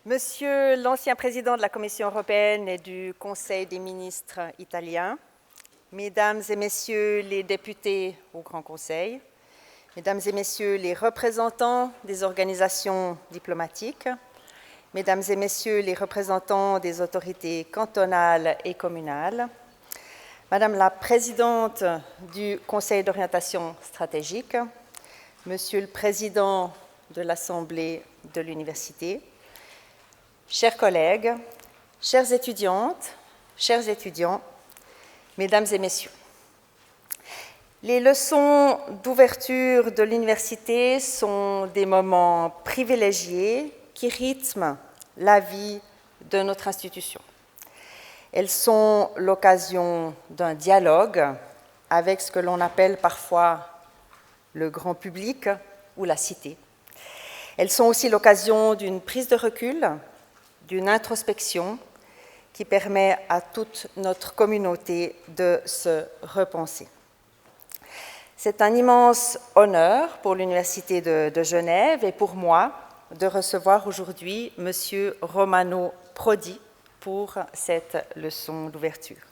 Monsieur l'ancien président de la Commission européenne et du Conseil des ministres italien, Mesdames et Messieurs les députés au Grand Conseil, Mesdames et Messieurs les représentants des organisations diplomatiques, Mesdames et Messieurs les représentants des autorités cantonales et communales, Madame la Présidente du Conseil d'orientation stratégique, Monsieur le Président de l'Assemblée de l'Université, chers collègues, chères étudiantes, chers étudiants, Mesdames et Messieurs, les leçons d'ouverture de l'université sont des moments privilégiés qui rythment la vie de notre institution. Elles sont l'occasion d'un dialogue avec ce que l'on appelle parfois le grand public ou la cité. Elles sont aussi l'occasion d'une prise de recul, d'une introspection qui permet à toute notre communauté de se repenser. C'est un immense honneur pour l'Université de Genève et pour moi de recevoir aujourd'hui M. Romano Prodi pour cette leçon d'ouverture.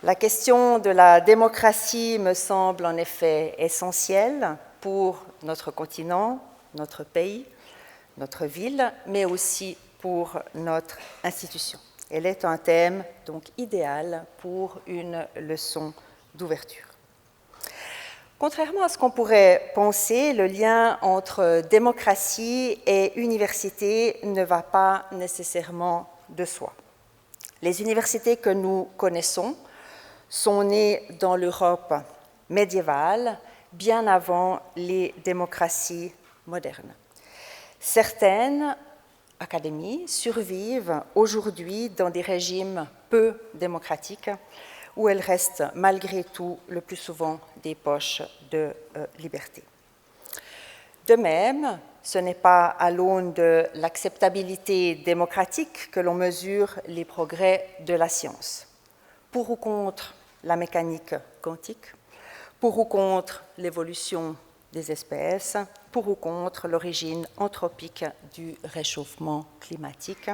La question de la démocratie me semble en effet essentielle pour notre continent, notre pays, notre ville, mais aussi pour notre institution. Elle est un thème donc idéal pour une leçon d'ouverture. Contrairement à ce qu'on pourrait penser, le lien entre démocratie et université ne va pas nécessairement de soi. Les universités que nous connaissons sont nées dans l'Europe médiévale, bien avant les démocraties modernes. Certaines académies survivent aujourd'hui dans des régimes peu démocratiques où elles restent malgré tout le plus souvent des poches de liberté. De même, ce n'est pas à l'aune de l'acceptabilité démocratique que l'on mesure les progrès de la science. Pour ou contre la mécanique quantique, pour ou contre l'évolution des espèces, pour ou contre l'origine anthropique du réchauffement climatique.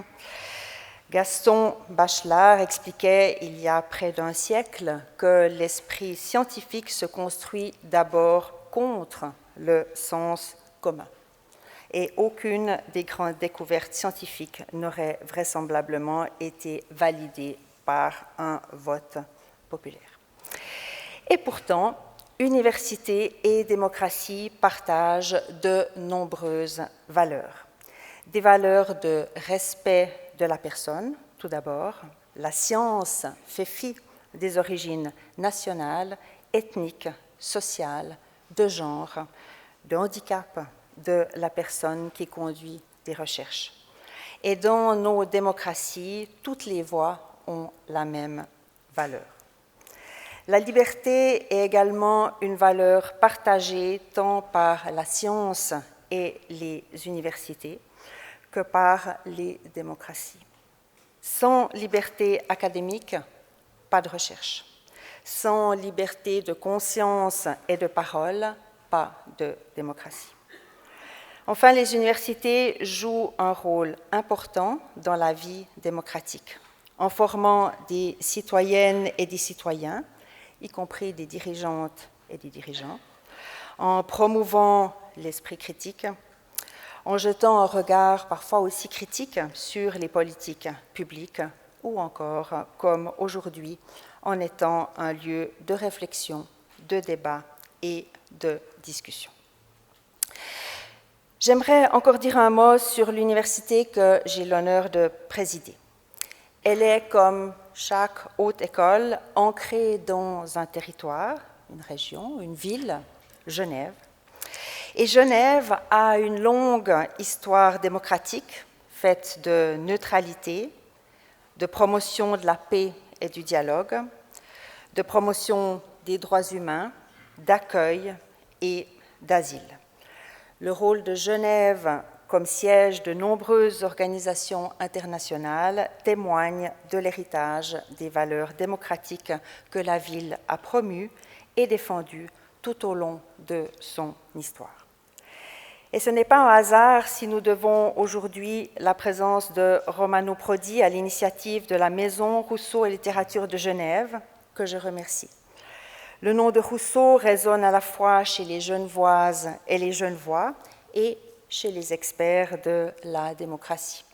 Gaston Bachelard expliquait il y a près d'un siècle que l'esprit scientifique se construit d'abord contre le sens commun. Et aucune des grandes découvertes scientifiques n'aurait vraisemblablement été validée par un vote populaire. Et pourtant, université et démocratie partagent de nombreuses valeurs. Des valeurs de respect de la personne, tout d'abord. La science fait fi des origines nationales, ethniques, sociales, de genre, de handicap de la personne qui conduit des recherches. Et dans nos démocraties, toutes les voix ont la même valeur. La liberté est également une valeur partagée tant par la science et les universités que par les démocraties. Sans liberté académique, pas de recherche. Sans liberté de conscience et de parole, pas de démocratie. Enfin, les universités jouent un rôle important dans la vie démocratique, en formant des citoyennes et des citoyens, y compris des dirigeantes et des dirigeants, en promouvant l'esprit critique, en jetant un regard parfois aussi critique sur les politiques publiques, ou encore, comme aujourd'hui, en étant un lieu de réflexion, de débat et de discussion. J'aimerais encore dire un mot sur l'université que j'ai l'honneur de présider. Elle est, comme chaque haute école, ancrée dans un territoire, une région, une ville, Genève. Et Genève a une longue histoire démocratique, faite de neutralité, de promotion de la paix et du dialogue, de promotion des droits humains, d'accueil et d'asile. Le rôle de Genève comme siège de nombreuses organisations internationales témoigne de l'héritage des valeurs démocratiques que la ville a promues et défendues tout au long de son histoire. Et ce n'est pas un hasard si nous devons aujourd'hui la présence de Romano Prodi à l'initiative de la Maison Rousseau et Littérature de Genève, que je remercie. Le nom de Rousseau résonne à la fois chez les Genevoises et les Genevois et chez les experts de la démocratie.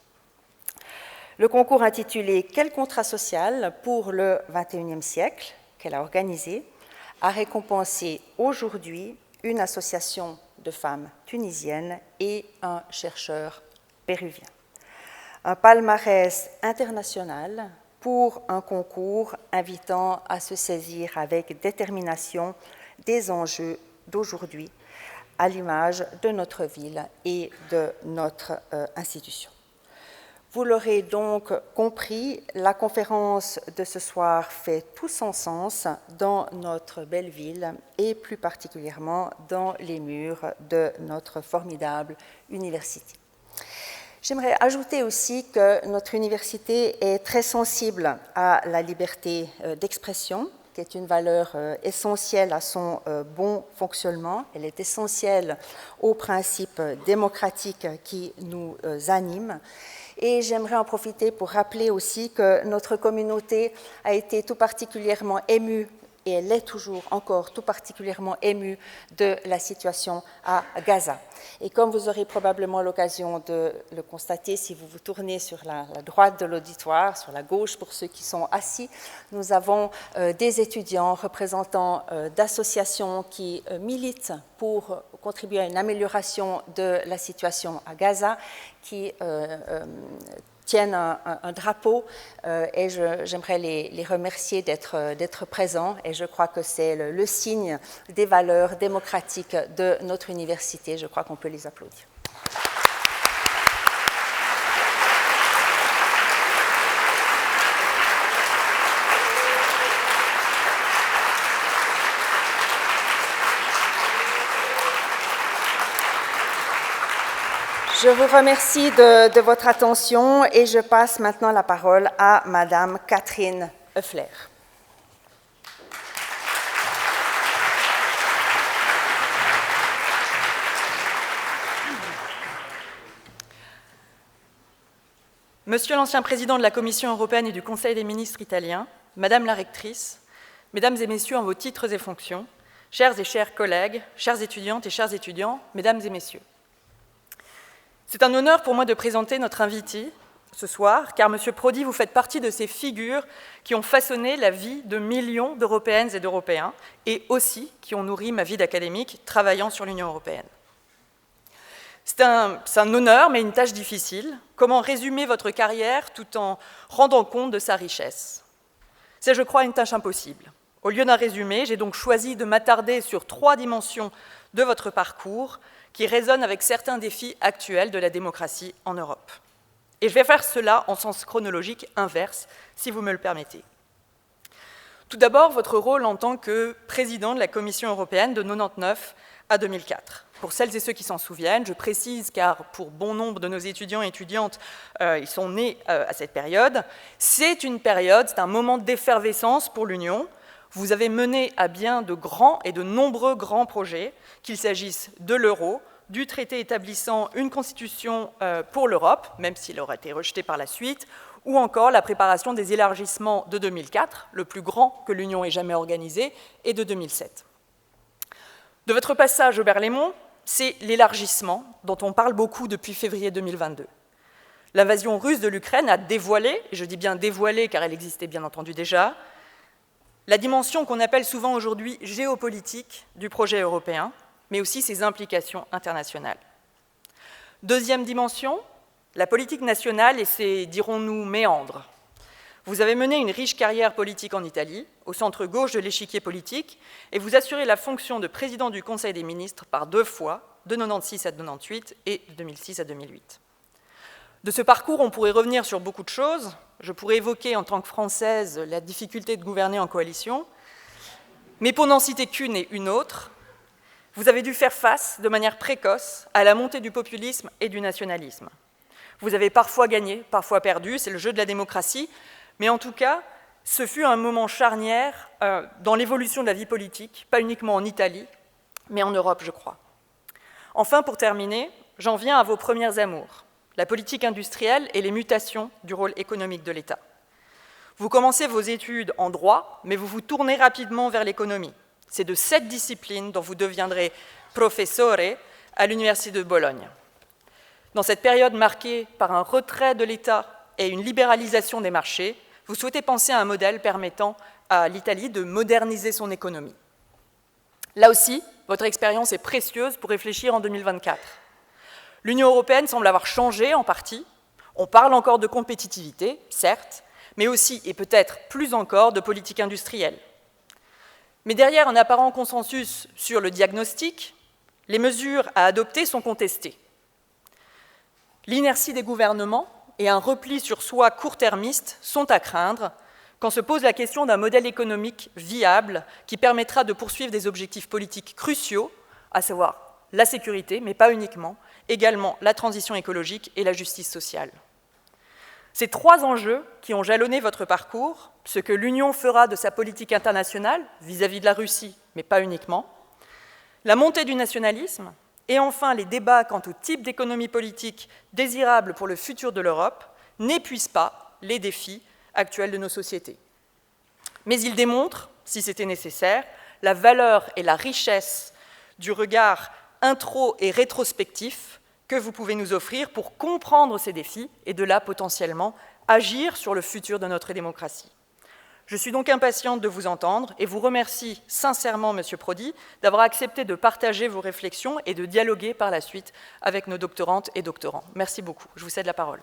Le concours intitulé « Quel contrat social pour le XXIe siècle » qu'elle a organisé a récompensé aujourd'hui une association de femmes tunisiennes et un chercheur péruvien. Un palmarès international pour un concours invitant à se saisir avec détermination des enjeux d'aujourd'hui, à l'image de notre ville et de notre institution. Vous l'aurez donc compris, la conférence de ce soir fait tout son sens dans notre belle ville et plus particulièrement dans les murs de notre formidable université. J'aimerais ajouter aussi que notre université est très sensible à la liberté d'expression, qui est une valeur essentielle à son bon fonctionnement. Elle est essentielle aux principes démocratiques qui nous animent. Et j'aimerais en profiter pour rappeler aussi que notre communauté a été tout particulièrement émue, et elle est toujours encore tout particulièrement émue de la situation à Gaza. Et comme vous aurez probablement l'occasion de le constater si vous vous tournez sur la droite de l'auditoire, sur la gauche pour ceux qui sont assis, nous avons des étudiants représentants d'associations qui militent pour contribuer à une amélioration de la situation à Gaza, qui tiennent un drapeau et j'aimerais les remercier d'être présents et je crois que c'est le signe des valeurs démocratiques de notre université. Je crois qu'on peut les applaudir. Je vous remercie de votre attention et je passe maintenant la parole à Madame Catherine Hoeffler. Monsieur l'ancien président de la Commission européenne et du Conseil des ministres italien, Madame la rectrice, Mesdames et Messieurs en vos titres et fonctions, chers et chers collègues, chères étudiantes et chers étudiants, Mesdames et Messieurs. C'est un honneur pour moi de présenter notre invité ce soir, car, Monsieur Prodi, vous faites partie de ces figures qui ont façonné la vie de millions d'Européennes et d'Européens, et aussi qui ont nourri ma vie d'académique travaillant sur l'Union européenne. C'est un honneur, mais une tâche difficile. Comment résumer votre carrière tout en rendant compte de sa richesse? C'est, je crois, une tâche impossible. Au lieu d'un résumé, j'ai donc choisi de m'attarder sur 3 dimensions de votre parcours qui résonnent avec certains défis actuels de la démocratie en Europe. Et je vais faire cela en sens chronologique inverse, si vous me le permettez. Tout d'abord, votre rôle en tant que président de la Commission européenne de 1999 à 2004. Pour celles et ceux qui s'en souviennent, je précise, car pour bon nombre de nos étudiants et étudiantes, ils sont nés à cette période, c'est un moment d'effervescence pour l'Union. Vous avez mené à bien de grands et de nombreux grands projets, qu'il s'agisse de l'euro, du traité établissant une constitution pour l'Europe, même s'il aurait été rejeté par la suite, ou encore la préparation des élargissements de 2004, le plus grand que l'Union ait jamais organisé, et de 2007. De votre passage au Berlaymont, c'est l'élargissement dont on parle beaucoup depuis février 2022. L'invasion russe de l'Ukraine a dévoilé, et je dis bien dévoilé car elle existait bien entendu déjà, la dimension qu'on appelle souvent aujourd'hui géopolitique du projet européen, mais aussi ses implications internationales. Deuxième dimension, la politique nationale et ses, dirons-nous, méandres. Vous avez mené une riche carrière politique en Italie, au centre gauche de l'échiquier politique, et vous assurez la fonction de président du Conseil des ministres par 2 fois, de 1996 à 1998 et de 2006 à 2008. De ce parcours, on pourrait revenir sur beaucoup de choses. Je pourrais évoquer, en tant que Française, la difficulté de gouverner en coalition. Mais pour n'en citer qu'une et une autre, vous avez dû faire face, de manière précoce, à la montée du populisme et du nationalisme. Vous avez parfois gagné, parfois perdu, c'est le jeu de la démocratie, mais en tout cas, ce fut un moment charnière dans l'évolution de la vie politique, pas uniquement en Italie, mais en Europe, je crois. Enfin, pour terminer, j'en viens à vos premières amours, la politique industrielle et les mutations du rôle économique de l'État. Vous commencez vos études en droit, mais vous vous tournez rapidement vers l'économie. C'est de cette discipline dont vous deviendrez professore à l'Université de Bologne. Dans cette période marquée par un retrait de l'État et une libéralisation des marchés, vous souhaitez penser à un modèle permettant à l'Italie de moderniser son économie. Là aussi, votre expérience est précieuse pour réfléchir en 2024. L'Union européenne semble avoir changé en partie. On parle encore de compétitivité, certes, mais aussi, et peut-être plus encore, de politique industrielle. Mais derrière un apparent consensus sur le diagnostic, les mesures à adopter sont contestées. L'inertie des gouvernements et un repli sur soi court-termiste sont à craindre quand se pose la question d'un modèle économique viable qui permettra de poursuivre des objectifs politiques cruciaux, à savoir la sécurité, mais pas uniquement, également la transition écologique et la justice sociale. Ces trois enjeux qui ont jalonné votre parcours, ce que l'Union fera de sa politique internationale vis-à-vis de la Russie, mais pas uniquement, la montée du nationalisme, et enfin les débats quant au type d'économie politique désirable pour le futur de l'Europe, n'épuisent pas les défis actuels de nos sociétés. Mais ils démontrent, si c'était nécessaire, la valeur et la richesse du regard intro et rétrospectif que vous pouvez nous offrir pour comprendre ces défis et de là, potentiellement, agir sur le futur de notre démocratie. Je suis donc impatiente de vous entendre et vous remercie sincèrement, Monsieur Prodi, d'avoir accepté de partager vos réflexions et de dialoguer par la suite avec nos doctorantes et doctorants. Merci beaucoup. Je vous cède la parole.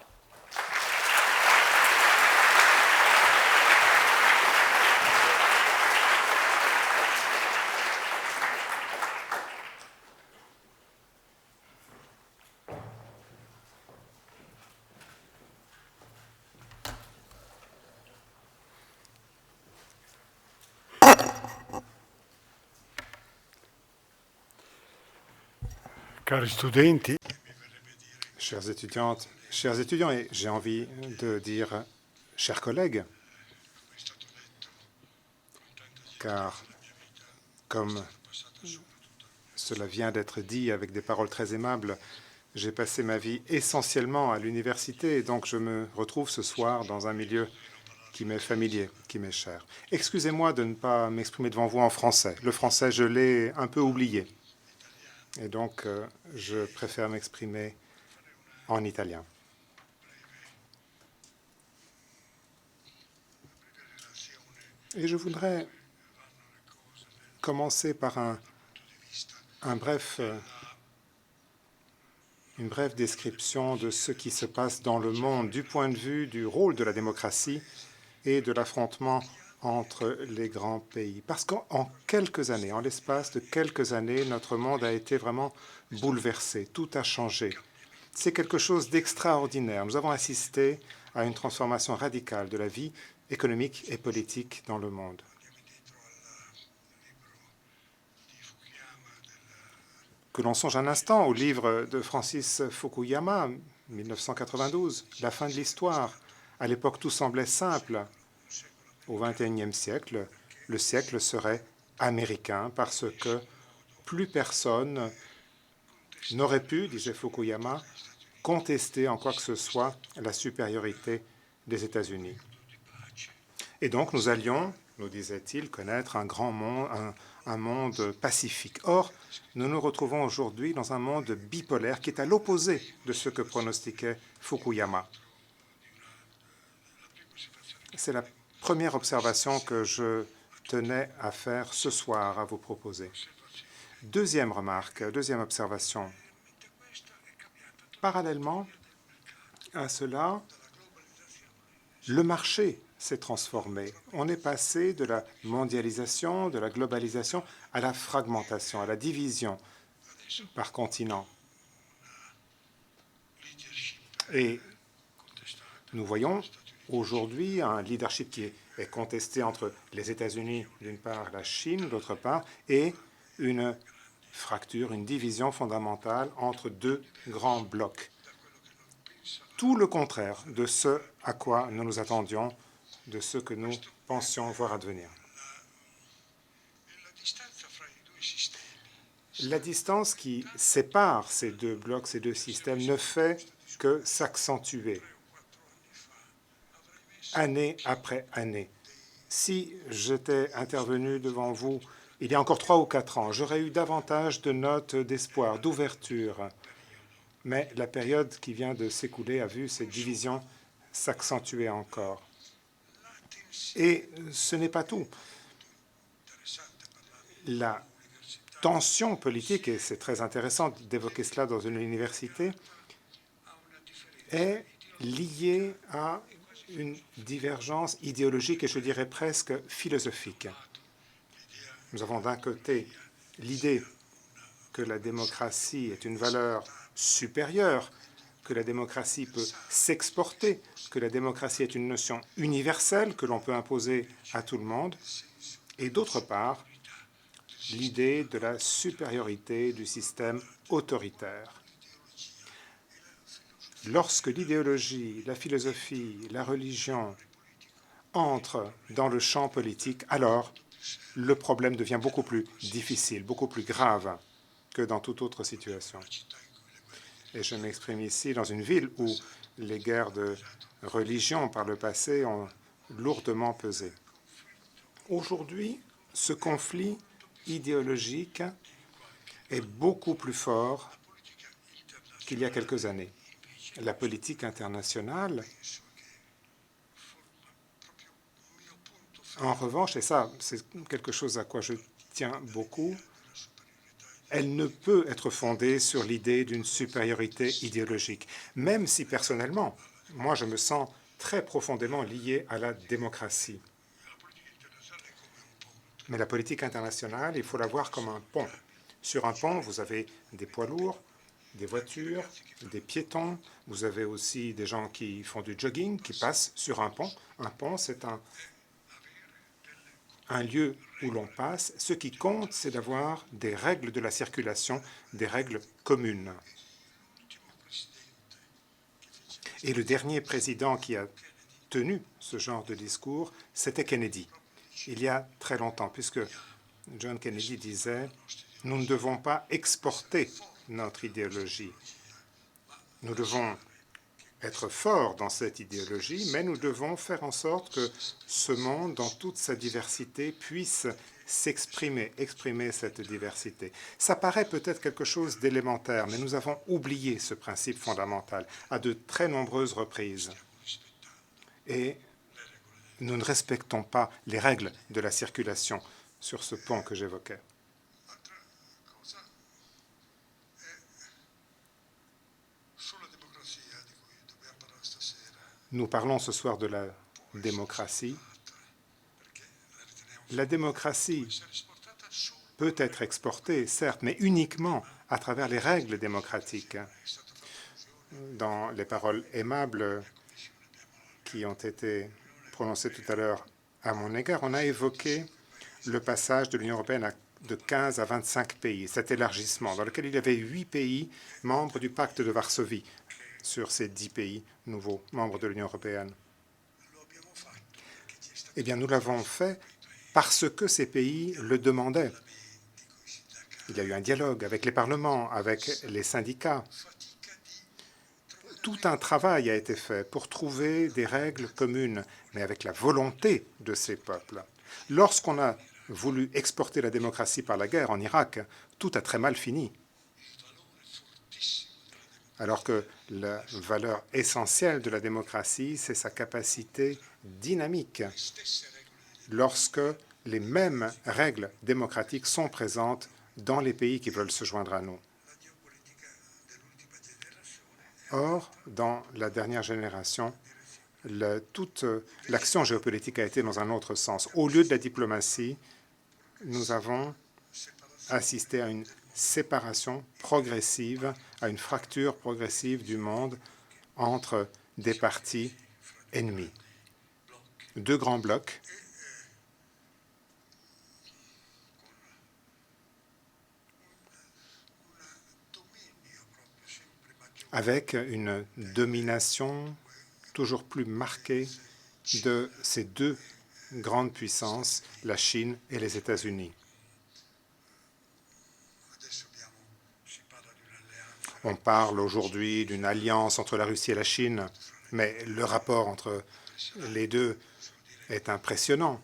Cari studenti, Chères étudiantes, chers étudiants, et j'ai envie de dire chers collègues, car comme cela vient d'être dit avec des paroles très aimables, j'ai passé ma vie essentiellement à l'université et donc je me retrouve ce soir dans un milieu qui m'est familier, qui m'est cher. Excusez-moi de ne pas m'exprimer devant vous en français. Le français, je l'ai un peu oublié. Et donc, je préfère m'exprimer en italien. Et je voudrais commencer par une brève description de ce qui se passe dans le monde du point de vue du rôle de la démocratie et de l'affrontement entre les grands pays. Parce qu'en quelques années, en l'espace de quelques années, notre monde a été vraiment bouleversé. Tout a changé. C'est quelque chose d'extraordinaire. Nous avons assisté à une transformation radicale de la vie économique et politique dans le monde. Que l'on songe un instant au livre de Francis Fukuyama, 1992, La fin de l'histoire. À l'époque, tout semblait simple. Au XXIe siècle, le siècle serait américain parce que plus personne n'aurait pu, disait Fukuyama, contester en quoi que ce soit la supériorité des États-Unis. Et donc nous allions, nous disait-il, connaître un grand monde, un monde pacifique. Or, nous nous retrouvons aujourd'hui dans un monde bipolaire qui est à l'opposé de ce que pronostiquait Fukuyama. C'est la première observation que je tenais à faire ce soir, à vous proposer. Deuxième remarque, deuxième observation. Parallèlement à cela, le marché s'est transformé. On est passé de la mondialisation, de la globalisation, à la fragmentation, à la division par continent. Et nous voyons aujourd'hui un leadership qui est contesté entre les États-Unis d'une part, la Chine d'autre part, et une fracture, une division fondamentale entre deux grands blocs. Tout le contraire de ce à quoi nous nous attendions, de ce que nous pensions voir advenir. La distance qui sépare ces deux blocs, ces deux systèmes, ne fait que s'accentuer année après année. Si j'étais intervenu devant vous il y a encore 3 ou 4 ans, j'aurais eu davantage de notes d'espoir, d'ouverture. Mais la période qui vient de s'écouler a vu cette division s'accentuer encore. Et ce n'est pas tout. La tension politique, et c'est très intéressant d'évoquer cela dans une université, est liée à une divergence idéologique et je dirais presque philosophique. Nous avons d'un côté l'idée que la démocratie est une valeur supérieure, que la démocratie peut s'exporter, que la démocratie est une notion universelle que l'on peut imposer à tout le monde, et d'autre part, l'idée de la supériorité du système autoritaire. Lorsque l'idéologie, la philosophie, la religion entrent dans le champ politique, alors le problème devient beaucoup plus difficile, beaucoup plus grave que dans toute autre situation. Et je m'exprime ici dans une ville où les guerres de religion par le passé ont lourdement pesé. Aujourd'hui, ce conflit idéologique est beaucoup plus fort qu'il y a quelques années. La politique internationale, en revanche, et ça c'est quelque chose à quoi je tiens beaucoup, elle ne peut être fondée sur l'idée d'une supériorité idéologique, même si personnellement, moi je me sens très profondément lié à la démocratie. Mais la politique internationale, il faut la voir comme un pont. Sur un pont, vous avez des poids lourds, des voitures, des piétons. Vous avez aussi des gens qui font du jogging, qui passent sur un pont. Un pont, c'est un lieu où l'on passe. Ce qui compte, c'est d'avoir des règles de la circulation, des règles communes. Et le dernier président qui a tenu ce genre de discours, c'était Kennedy, il y a très longtemps, puisque John Kennedy disait « Nous ne devons pas exporter notre idéologie. Nous devons être forts dans cette idéologie, mais nous devons faire en sorte que ce monde, dans toute sa diversité, puisse s'exprimer, exprimer cette diversité. » Ça paraît peut-être quelque chose d'élémentaire, mais nous avons oublié ce principe fondamental à de très nombreuses reprises. Et nous ne respectons pas les règles de la circulation sur ce pont que j'évoquais. Nous parlons ce soir de la démocratie. La démocratie peut être exportée, certes, mais uniquement à travers les règles démocratiques. Dans les paroles aimables qui ont été prononcées tout à l'heure à mon égard, on a évoqué le passage de l'Union européenne de 15 à 25 pays, cet élargissement dans lequel il y avait 8 pays membres du pacte de Varsovie sur ces 10 pays nouveaux membres de l'Union européenne. Eh bien, nous l'avons fait parce que ces pays le demandaient. Il y a eu un dialogue avec les parlements, avec les syndicats. Tout un travail a été fait pour trouver des règles communes, mais avec la volonté de ces peuples. Lorsqu'on a voulu exporter la démocratie par la guerre en Irak, tout a très mal fini. Alors que la valeur essentielle de la démocratie, c'est sa capacité dynamique. Lorsque les mêmes règles démocratiques sont présentes dans les pays qui veulent se joindre à nous. Or, dans la dernière génération, toute l'action géopolitique a été dans un autre sens. Au lieu de la diplomatie, nous avons assisté à une séparation progressive, à une fracture progressive du monde entre des partis ennemis. 2 grands blocs avec une domination toujours plus marquée de ces 2 grandes puissances, la Chine et les États-Unis. On parle aujourd'hui d'une alliance entre la Russie et la Chine, mais le rapport entre les deux est impressionnant.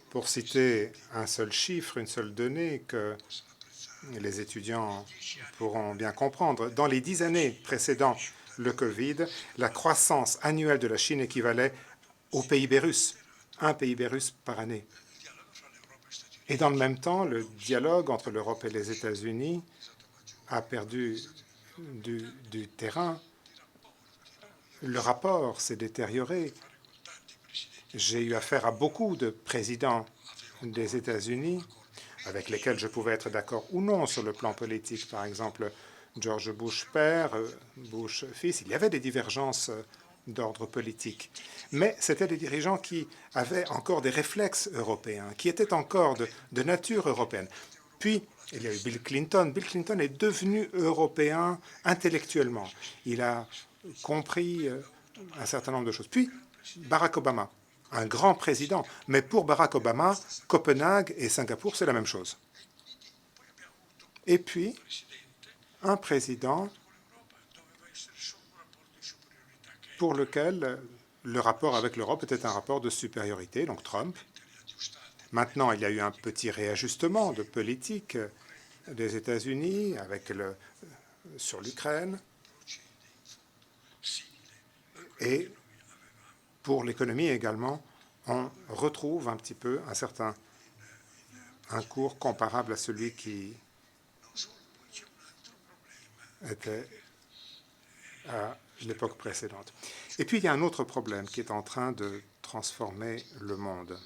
Pour citer un seul chiffre, une seule donnée que les étudiants pourront bien comprendre, dans les 10 années précédant le Covid, la croissance annuelle de la Chine équivalait au PIB russe, un PIB russe par année. Et dans le même temps, le dialogue entre l'Europe et les États-Unis a perdu du terrain. Le rapport s'est détérioré. J'ai eu affaire à beaucoup de présidents des États-Unis avec lesquels je pouvais être d'accord ou non sur le plan politique. Par exemple, George Bush père, Bush fils, il y avait des divergences d'ordre politique. Mais c'étaient des dirigeants qui avaient encore des réflexes européens, qui étaient encore de nature européenne. Puis, il y a eu Bill Clinton. Bill Clinton est devenu européen intellectuellement. Il a compris un certain nombre de choses. Puis, Barack Obama, un grand président. Mais pour Barack Obama, Copenhague et Singapour, c'est la même chose. Et puis, un président pour lequel le rapport avec l'Europe était un rapport de supériorité, donc Trump. Maintenant, il y a eu un petit réajustement de politique des États-Unis sur l'Ukraine. Et pour l'économie également, on retrouve un petit peu un cours comparable à celui qui était à l'époque précédente. Et puis, il y a un autre problème qui est en train de transformer le monde.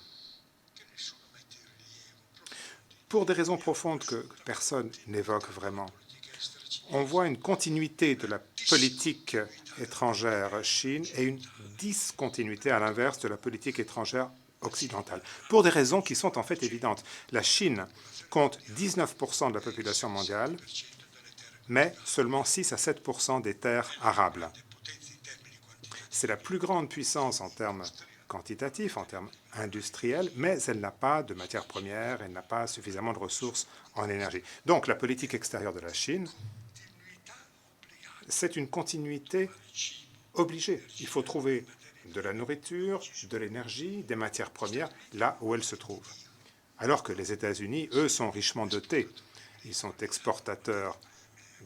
Pour des raisons profondes que personne n'évoque vraiment, on voit une continuité de la politique étrangère Chine et une discontinuité à l'inverse de la politique étrangère occidentale, pour des raisons qui sont en fait évidentes. La Chine compte 19% de la population mondiale, mais seulement 6 à 7% des terres arables. C'est la plus grande puissance en termes quantitatifs, en termes industriels, mais elle n'a pas de matières premières, elle n'a pas suffisamment de ressources en énergie. Donc la politique extérieure de la Chine, c'est une continuité obligée. Il faut trouver de la nourriture, de l'énergie, des matières premières là où elles se trouvent. Alors que les États-Unis, eux, sont richement dotés. Ils sont exportateurs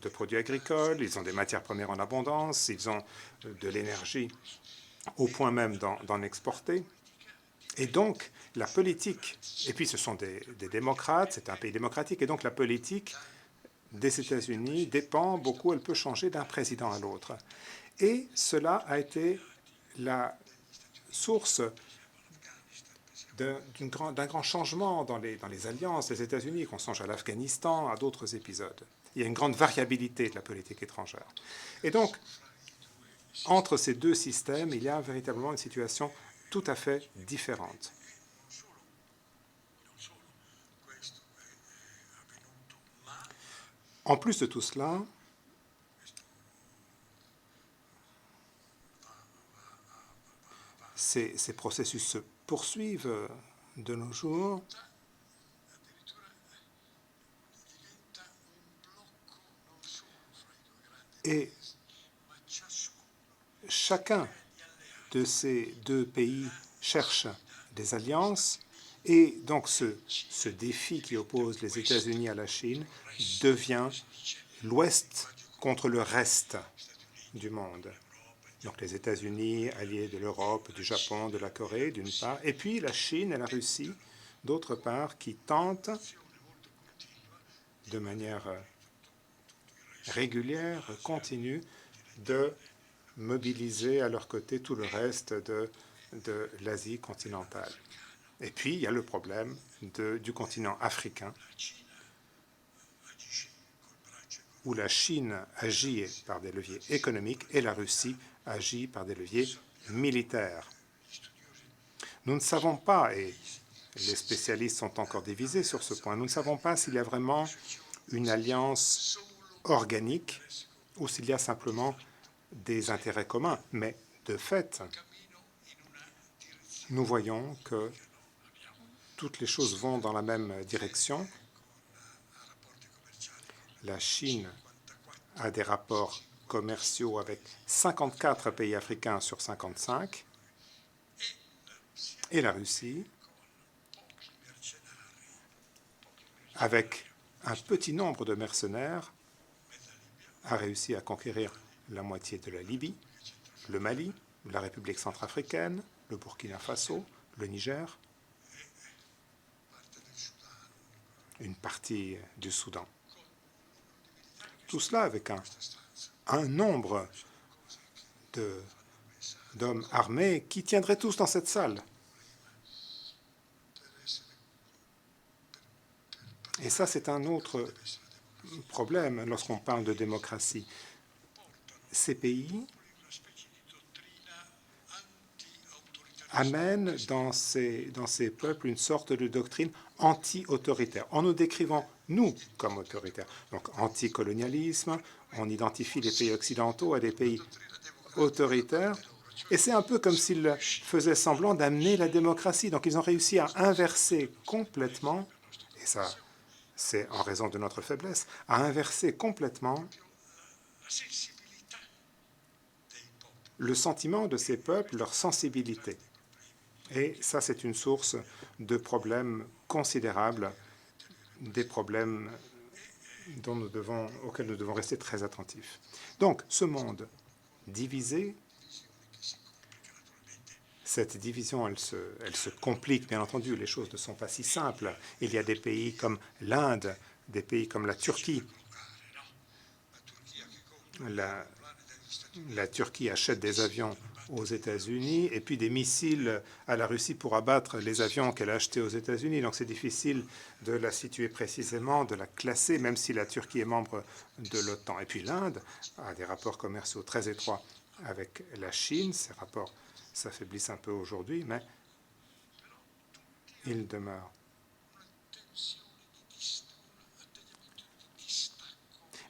de produits agricoles, ils ont des matières premières en abondance, ils ont de l'énergie au point même d'en exporter. Et donc, la politique, et puis ce sont des démocrates, c'est un pays démocratique, et donc la politique des États-Unis dépend beaucoup, elle peut changer d'un président à l'autre. Et cela a été la source d'un grand changement dans les alliances des États-Unis, qu'on songe à l'Afghanistan, à d'autres épisodes. Il y a une grande variabilité de la politique étrangère. Et donc, entre ces deux systèmes, il y a véritablement une situation tout à fait différente. En plus de tout cela, ces processus se poursuivent de nos jours. Et chacun de ces deux pays cherche des alliances. Et donc ce défi qui oppose les États-Unis à la Chine devient l'Ouest contre le reste du monde. Donc les États-Unis, alliés de l'Europe, du Japon, de la Corée, d'une part, et puis la Chine et la Russie, d'autre part, qui tentent de manière régulière, continue, de mobiliser à leur côté tout le reste de l'Asie continentale. Et puis, il y a le problème du continent africain, où la Chine agit par des leviers économiques et la Russie agit par des leviers militaires. Nous ne savons pas, et les spécialistes sont encore divisés sur ce point, nous ne savons pas s'il y a vraiment une alliance organique ou s'il y a simplement des intérêts communs. Mais de fait, nous voyons que toutes les choses vont dans la même direction La Chine a des rapports commerciaux avec 54 pays africains sur 55, et la Russie, avec un petit nombre de mercenaires, a réussi à conquérir la moitié de la Libye, le Mali, la République centrafricaine, le Burkina Faso, le Niger, une partie du Soudan. Tout cela avec un nombre d'hommes armés qui tiendraient tous dans cette salle. Et ça, c'est un autre problème lorsqu'on parle de démocratie. Ces pays amènent dans ces peuples une sorte de doctrine anti-autoritaire, en nous décrivant, nous, comme autoritaires. Donc, anticolonialisme, on identifie les pays occidentaux à des pays autoritaires, et c'est un peu comme s'ils faisaient semblant d'amener la démocratie. Donc, ils ont réussi à inverser complètement, et ça, c'est en raison de notre faiblesse, à inverser complètement le sentiment de ces peuples, leur sensibilité. Et ça, c'est une source de problèmes considérables, des problèmes auxquels nous devons rester très attentifs. Donc, ce monde divisé, cette division, elle se complique, bien entendu, les choses ne sont pas si simples. Il y a des pays comme l'Inde, des pays comme la Turquie. La Turquie achète des avions aux États-Unis et puis des missiles à la Russie pour abattre les avions qu'elle a achetés aux États-Unis. Donc c'est difficile de la situer précisément, de la classer, même si la Turquie est membre de l'OTAN. Et puis l'Inde a des rapports commerciaux très étroits avec la Chine. Ces rapports s'affaiblissent un peu aujourd'hui, mais ils demeurent.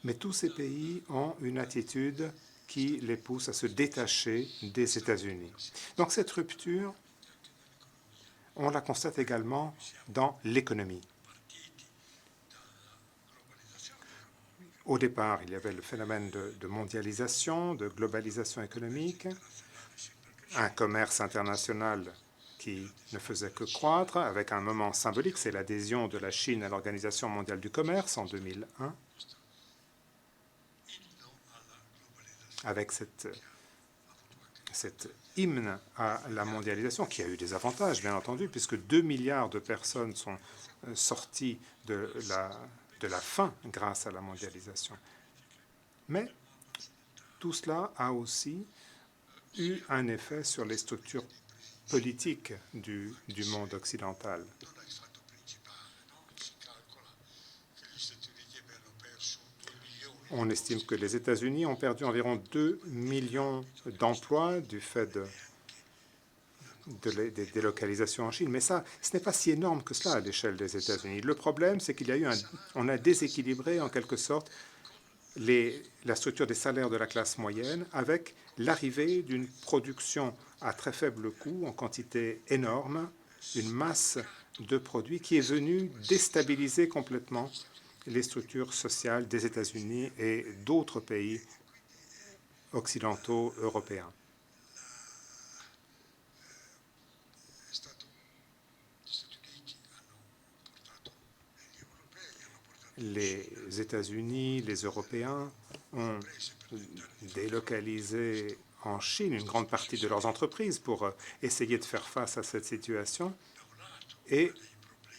Mais tous ces pays ont une attitude qui les pousse à se détacher des États-Unis. Donc cette rupture, on la constate également dans l'économie. Au départ, il y avait le phénomène de mondialisation, de globalisation économique, un commerce international qui ne faisait que croître, avec un moment symbolique, c'est l'adhésion de la Chine à l'Organisation mondiale du commerce en 2001. Avec cet hymne à la mondialisation, qui a eu des avantages, bien entendu, puisque 2 milliards de personnes sont sorties de la faim grâce à la mondialisation. Mais tout cela a aussi eu un effet sur les structures politiques du monde occidental. On estime que les États-Unis ont perdu environ 2 millions d'emplois du fait des délocalisations en Chine. Mais ça, ce n'est pas si énorme que cela à l'échelle des États-Unis. Le problème, c'est on a déséquilibré en quelque sorte la structure des salaires de la classe moyenne avec l'arrivée d'une production à très faible coût, en quantité énorme, une masse de produits qui est venue déstabiliser complètement les structures sociales des États-Unis et d'autres pays occidentaux européens. Les États-Unis, les Européens ont délocalisé en Chine une grande partie de leurs entreprises pour essayer de faire face à cette situation. Et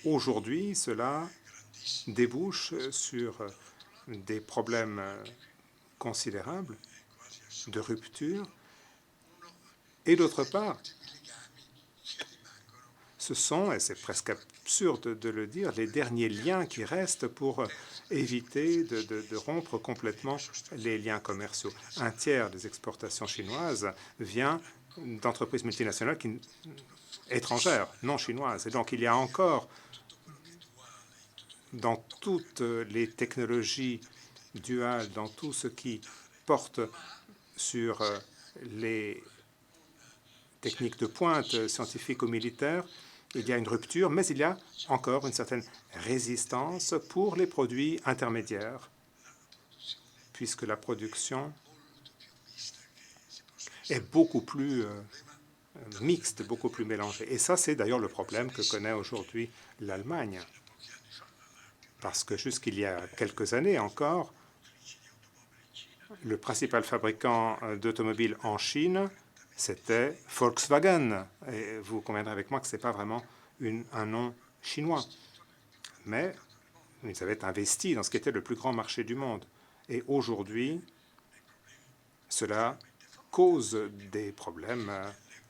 aujourd'hui, cela débouche sur des problèmes considérables de rupture. Et d'autre part, ce sont, et c'est presque absurde de le dire, les derniers liens qui restent pour éviter de rompre complètement les liens commerciaux. Un tiers des exportations chinoises vient d'entreprises multinationales étrangères, non chinoises. Et donc il y a encore dans toutes les technologies duales, dans tout ce qui porte sur les techniques de pointe scientifiques ou militaires, il y a une rupture, mais il y a encore une certaine résistance pour les produits intermédiaires puisque la production est beaucoup plus mixte, beaucoup plus mélangée. Et ça, c'est d'ailleurs le problème que connaît aujourd'hui l'Allemagne. Parce que jusqu'il y a quelques années encore, le principal fabricant d'automobiles en Chine, c'était Volkswagen. Et vous conviendrez avec moi que ce n'est pas vraiment un nom chinois. Mais ils avaient investi dans ce qui était le plus grand marché du monde. Et aujourd'hui, cela cause des problèmes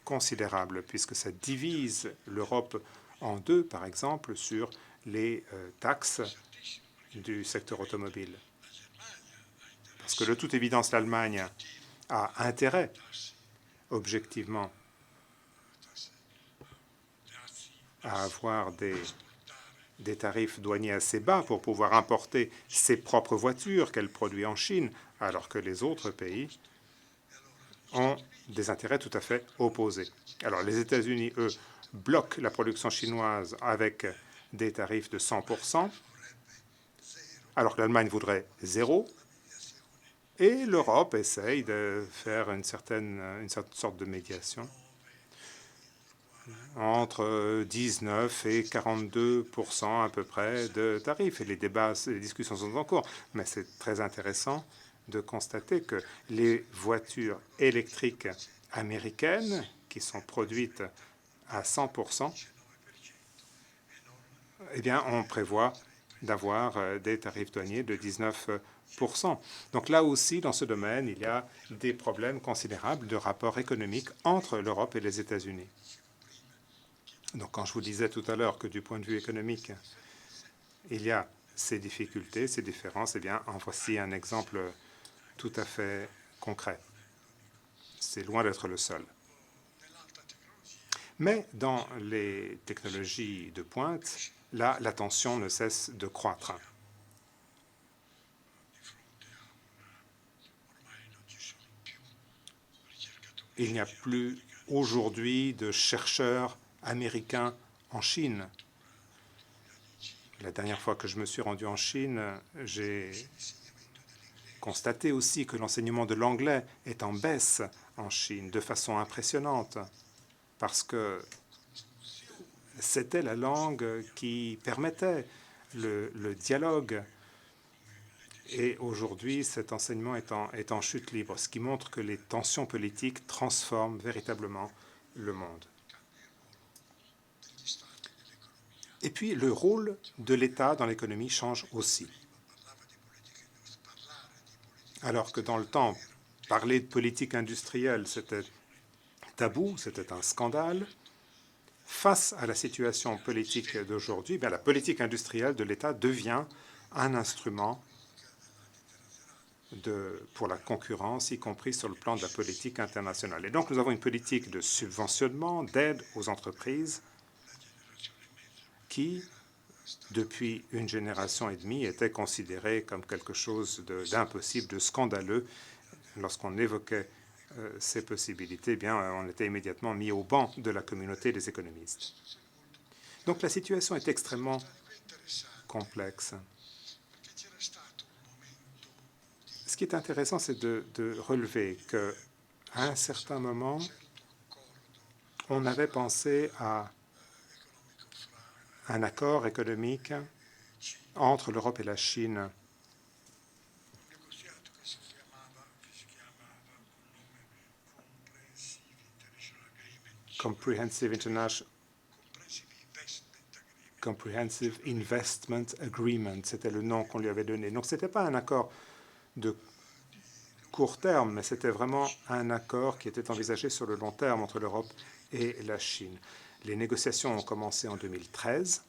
considérables, puisque ça divise l'Europe en deux, par exemple, sur les taxes du secteur automobile. Parce que de toute évidence, l'Allemagne a intérêt, objectivement, à avoir des tarifs douaniers assez bas pour pouvoir importer ses propres voitures qu'elle produit en Chine, alors que les autres pays ont des intérêts tout à fait opposés. Alors les États-Unis, eux, bloquent la production chinoise avec des tarifs de 100%, alors que l'Allemagne voudrait zéro, et l'Europe essaye de faire une certaine sorte de médiation entre 19 et 42% à peu près de tarifs. Et les débats, les discussions sont en cours. Mais c'est très intéressant de constater que les voitures électriques américaines, qui sont produites à 100%, eh bien, on prévoit d'avoir des tarifs douaniers de 19%. Donc là aussi, dans ce domaine, il y a des problèmes considérables de rapports économiques entre l'Europe et les États-Unis. Donc quand je vous disais tout à l'heure que du point de vue économique, il y a ces difficultés, ces différences, eh bien, en voici un exemple tout à fait concret. C'est loin d'être le seul. Mais dans les technologies de pointe, là, la tension ne cesse de croître. Il n'y a plus aujourd'hui de chercheurs américains en Chine. La dernière fois que je me suis rendu en Chine, j'ai constaté aussi que l'enseignement de l'anglais est en baisse en Chine de façon impressionnante, parce que c'était la langue qui permettait le dialogue. Et aujourd'hui, cet enseignement est en chute libre, ce qui montre que les tensions politiques transforment véritablement le monde. Et puis, le rôle de l'État dans l'économie change aussi. Alors que dans le temps, parler de politique industrielle, c'était tabou, c'était un scandale. Face à la situation politique d'aujourd'hui, la politique industrielle de l'État devient un instrument pour la concurrence, y compris sur le plan de la politique internationale. Et donc, nous avons une politique de subventionnement, d'aide aux entreprises qui, depuis une génération et demie, était considérée comme quelque chose d'impossible, de scandaleux. Lorsqu'on évoquait ces possibilités, eh bien, on était immédiatement mis au banc de la communauté des économistes. Donc la situation est extrêmement complexe. Ce qui est intéressant, c'est de relever qu'à un certain moment, on avait pensé à un accord économique entre l'Europe et la Chine. Comprehensive Investment Agreement, c'était le nom qu'on lui avait donné. Donc ce n'était pas un accord de court terme, mais c'était vraiment un accord qui était envisagé sur le long terme entre l'Europe et la Chine. Les négociations ont commencé en 2013.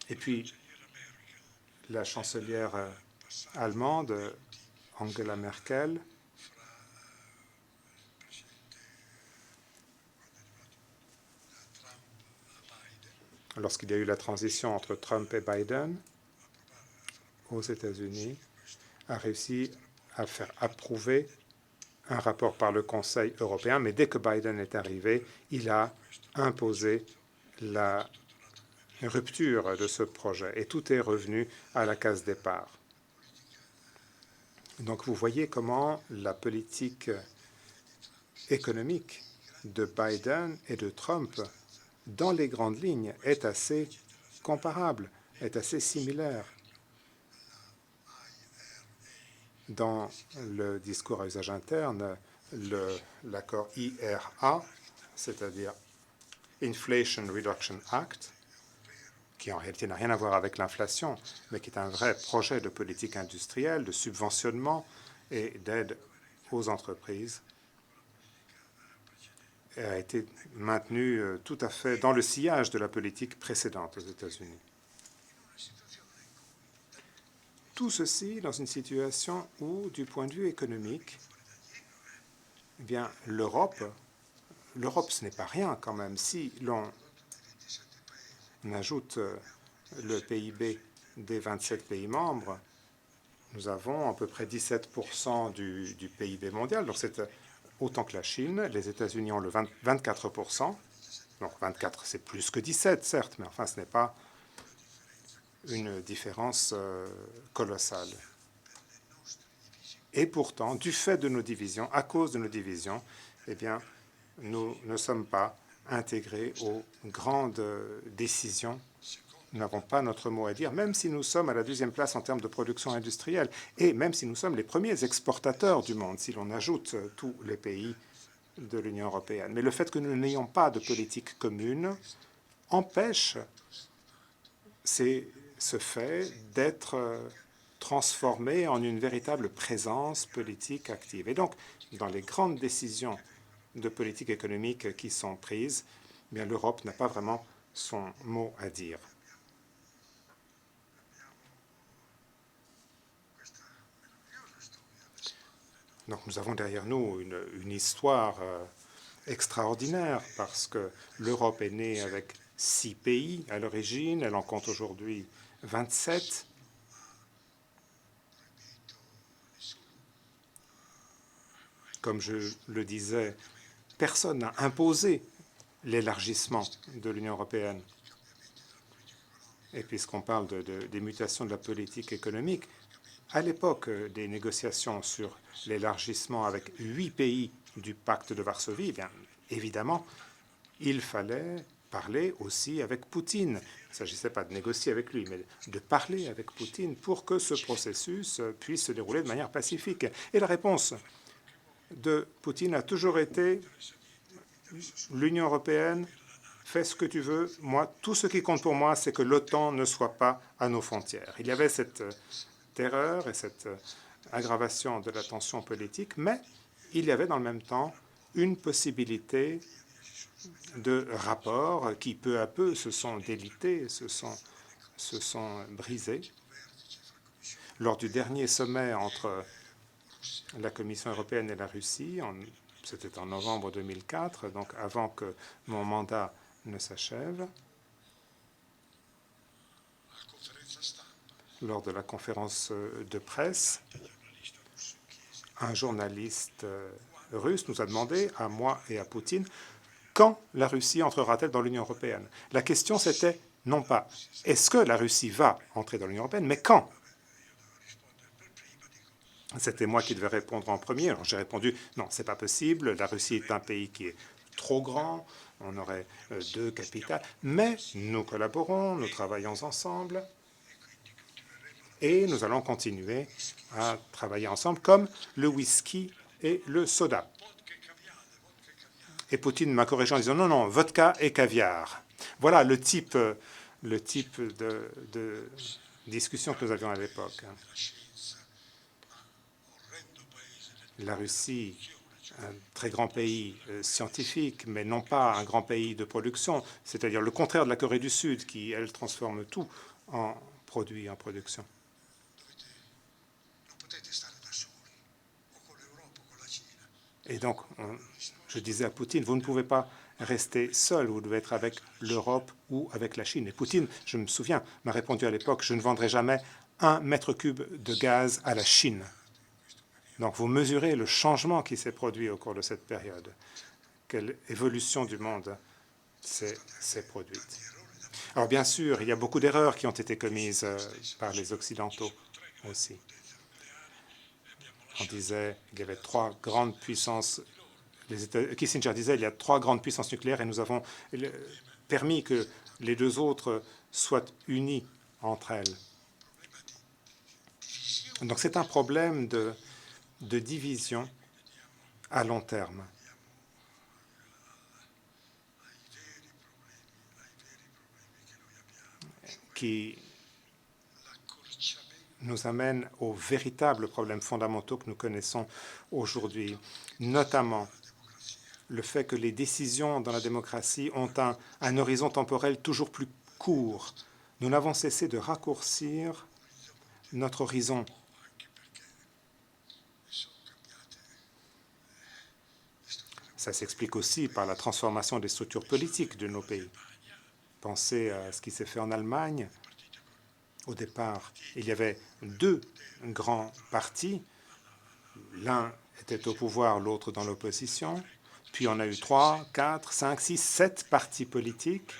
Et puis, la chancelière allemande, Angela Merkel, lorsqu'il y a eu la transition entre Trump et Biden aux États-Unis, a réussi à faire approuver un rapport par le Conseil européen, mais dès que Biden est arrivé, il a imposé rupture de ce projet et tout est revenu à la case départ. Donc vous voyez comment la politique économique de Biden et de Trump, dans les grandes lignes, est assez comparable, est assez similaire. Dans le discours à usage interne, l'accord IRA, c'est-à-dire Inflation Reduction Act, qui en réalité n'a rien à voir avec l'inflation, mais qui est un vrai projet de politique industrielle, de subventionnement et d'aide aux entreprises, a été maintenu tout à fait dans le sillage de la politique précédente aux États-Unis. Tout ceci dans une situation où, du point de vue économique, eh bien, l'Europe, ce n'est pas rien quand même. Si l'on ajoute le PIB des 27 pays membres, nous avons à peu près 17% du PIB mondial. Donc c'est autant que la Chine. Les États-Unis ont le 24%. Donc 24, c'est plus que 17, certes, mais enfin, ce n'est pas une différence colossale. Et pourtant, du fait de nos divisions, à cause de nos divisions, eh bien, nous ne sommes pas intégrés aux grandes décisions. Nous n'avons pas notre mot à dire, même si nous sommes à la 2e place en termes de production industrielle, et même si nous sommes les premiers exportateurs du monde, si l'on ajoute tous les pays de l'Union européenne. Mais le fait que nous n'ayons pas de politique commune empêche ce fait d'être transformé en une véritable présence politique active. Et donc, dans les grandes décisions de politique économique qui sont prises, eh bien, l'Europe n'a pas vraiment son mot à dire. Donc nous avons derrière nous une histoire extraordinaire parce que l'Europe est née avec 6 pays à l'origine, elle en compte aujourd'hui 27. Comme je le disais, personne n'a imposé l'élargissement de l'Union européenne. Et puisqu'on parle des mutations de la politique économique, à l'époque des négociations sur l'élargissement avec 8 pays du pacte de Varsovie, eh bien, évidemment, il fallait parler aussi avec Poutine. Il ne s'agissait pas de négocier avec lui, mais de parler avec Poutine pour que ce processus puisse se dérouler de manière pacifique. Et la réponse de Poutine a toujours été « l'Union européenne, fais ce que tu veux. Moi, tout ce qui compte pour moi, c'est que l'OTAN ne soit pas à nos frontières. » Il y avait cette terreur et cette aggravation de la tension politique, mais il y avait dans le même temps une possibilité de rapports qui, peu à peu, se sont délités, se sont brisés. Lors du dernier sommet entre la Commission européenne et la Russie, c'était en novembre 2004, donc avant que mon mandat ne s'achève, lors de la conférence de presse, un journaliste russe nous a demandé, à moi et à Poutine, quand la Russie entrera-t-elle dans l'Union européenne? La question, c'était non pas est-ce que la Russie va entrer dans l'Union européenne, mais quand? C'était moi qui devais répondre en premier. Alors j'ai répondu non, c'est pas possible. La Russie est un pays qui est trop grand. On aurait 2 capitales. Mais nous collaborons, nous travaillons ensemble. Et nous allons continuer à travailler ensemble comme le whisky et le soda. Et Poutine m'a corrigé en disant non, non, vodka et caviar. Voilà le type de discussion que nous avions à l'époque. La Russie, un très grand pays scientifique, mais non pas un grand pays de production, c'est-à-dire le contraire de la Corée du Sud qui, elle, transforme tout en produit, en production. Et donc, je disais à Poutine, vous ne pouvez pas rester seul, vous devez être avec l'Europe ou avec la Chine. Et Poutine, je me souviens, m'a répondu à l'époque, je ne vendrai jamais 1 mètre cube de gaz à la Chine. Donc vous mesurez le changement qui s'est produit au cours de cette période. Quelle évolution du monde s'est produite. Alors bien sûr, il y a beaucoup d'erreurs qui ont été commises par les Occidentaux aussi. On disait qu'il y avait trois grandes puissances. Kissinger disait qu'il y a trois grandes puissances nucléaires et nous avons permis que les deux autres soient unies entre elles. Donc c'est un problème de division à long terme qui nous amène aux véritables problèmes fondamentaux que nous connaissons aujourd'hui, notamment le fait que les décisions dans la démocratie ont un horizon temporel toujours plus court. Nous n'avons cessé de raccourcir notre horizon. Ça s'explique aussi par la transformation des structures politiques de nos pays. Pensez à ce qui s'est fait en Allemagne. Au départ, il y avait deux grands partis. L'un était au pouvoir, l'autre dans l'opposition. Puis on a eu 3, 4, 5, 6, 7 partis politiques.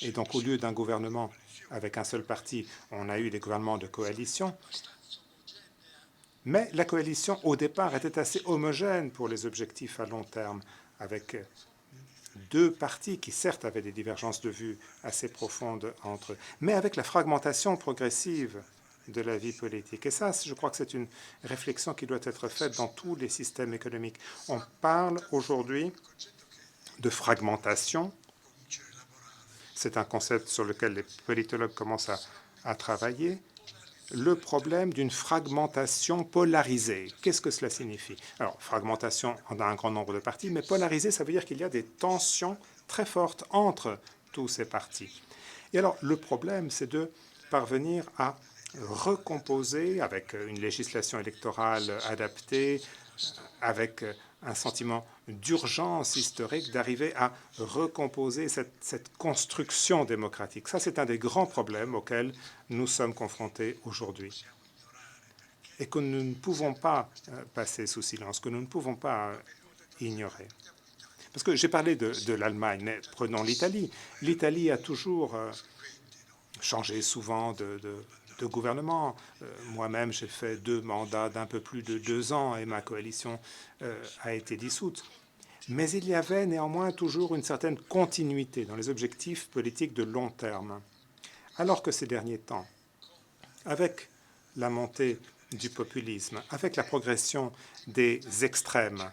Et donc au lieu d'un gouvernement avec un seul parti, on a eu des gouvernements de coalition. Mais la coalition, au départ, était assez homogène pour les objectifs à long terme, avec deux partis qui, certes, avaient des divergences de vues assez profondes entre eux, mais avec la fragmentation progressive de la vie politique. Et ça, je crois que c'est une réflexion qui doit être faite dans tous les systèmes économiques. On parle aujourd'hui de fragmentation. C'est un concept sur lequel les politologues commencent à travailler. Le problème d'une fragmentation polarisée. Qu'est-ce que cela signifie? Alors, fragmentation en un grand nombre de partis, mais polarisée, ça veut dire qu'il y a des tensions très fortes entre tous ces partis. Et alors, le problème, c'est de parvenir à recomposer avec une législation électorale adaptée, avec un sentiment d'urgence historique, d'arriver à recomposer cette construction démocratique. Ça, c'est un des grands problèmes auxquels nous sommes confrontés aujourd'hui et que nous ne pouvons pas passer sous silence, que nous ne pouvons pas ignorer. Parce que j'ai parlé de l'Allemagne, mais prenons l'Italie. L'Italie a toujours changé souvent de gouvernement. Moi-même, j'ai fait 2 mandats d'un peu plus de 2 ans et ma coalition a été dissoute. Mais il y avait néanmoins toujours une certaine continuité dans les objectifs politiques de long terme. Alors que ces derniers temps, avec la montée du populisme, avec la progression des extrêmes,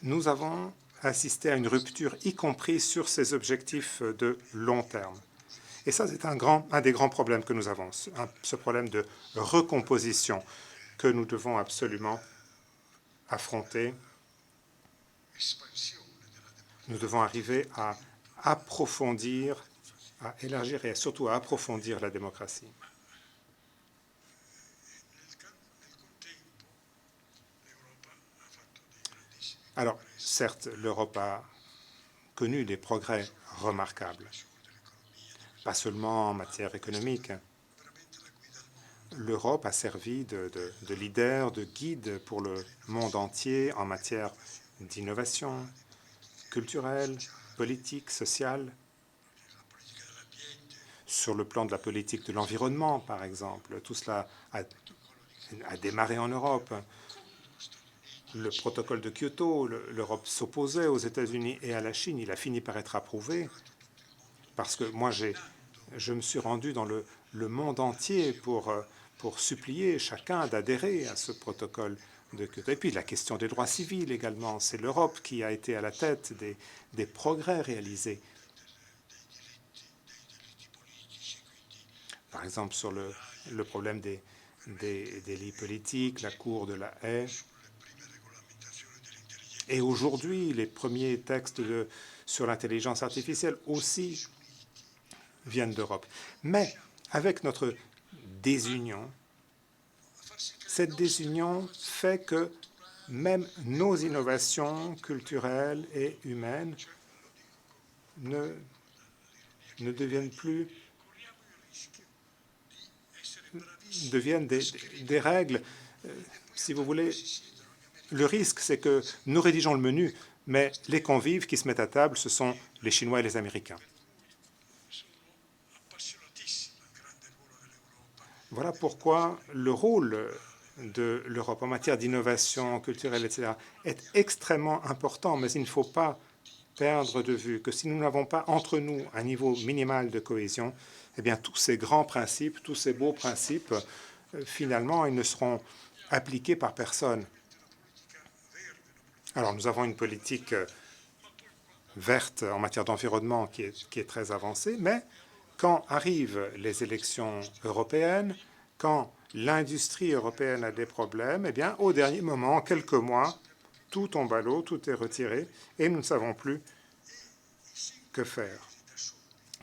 nous avons assisté à une rupture, y compris sur ces objectifs de long terme. Et ça, c'est un des grands problèmes que nous avons, ce problème de recomposition que nous devons absolument affronter. Nous devons arriver à approfondir, à élargir et surtout à approfondir la démocratie. Alors, certes, l'Europe a connu des progrès remarquables, pas seulement en matière économique. L'Europe a servi de leader, de guide pour le monde entier en matière d'innovation culturelle, politique, sociale. Sur le plan de la politique de l'environnement, par exemple, tout cela a démarré en Europe. Le protocole de Kyoto, l'Europe s'opposait aux États-Unis et à la Chine. Il a fini par être approuvé parce que moi, je me suis rendu dans le monde entier pour supplier chacun d'adhérer à ce protocole de Kyoto. Et puis la question des droits civils également. C'est l'Europe qui a été à la tête des progrès réalisés. Par exemple, sur le problème des délits politiques, la Cour de la haie. Et aujourd'hui, les premiers textes sur l'intelligence artificielle aussi viennent d'Europe. Mais avec notre désunion, cette désunion fait que même nos innovations culturelles et humaines ne deviennent plus deviennent des règles. Si vous voulez, le risque, c'est que nous rédigeons le menu mais les convives qui se mettent à table, ce sont les Chinois et les Américains. Voilà pourquoi le rôle de l'Europe en matière d'innovation culturelle, etc., est extrêmement important, mais il ne faut pas perdre de vue que si nous n'avons pas entre nous un niveau minimal de cohésion, eh bien tous ces grands principes, tous ces beaux principes, finalement, ils ne seront appliqués par personne. Alors nous avons une politique verte en matière d'environnement qui est très avancée, mais quand arrivent les élections européennes, quand l'industrie européenne a des problèmes, eh bien, au dernier moment, en quelques mois, tout tombe à l'eau, tout est retiré, et nous ne savons plus que faire.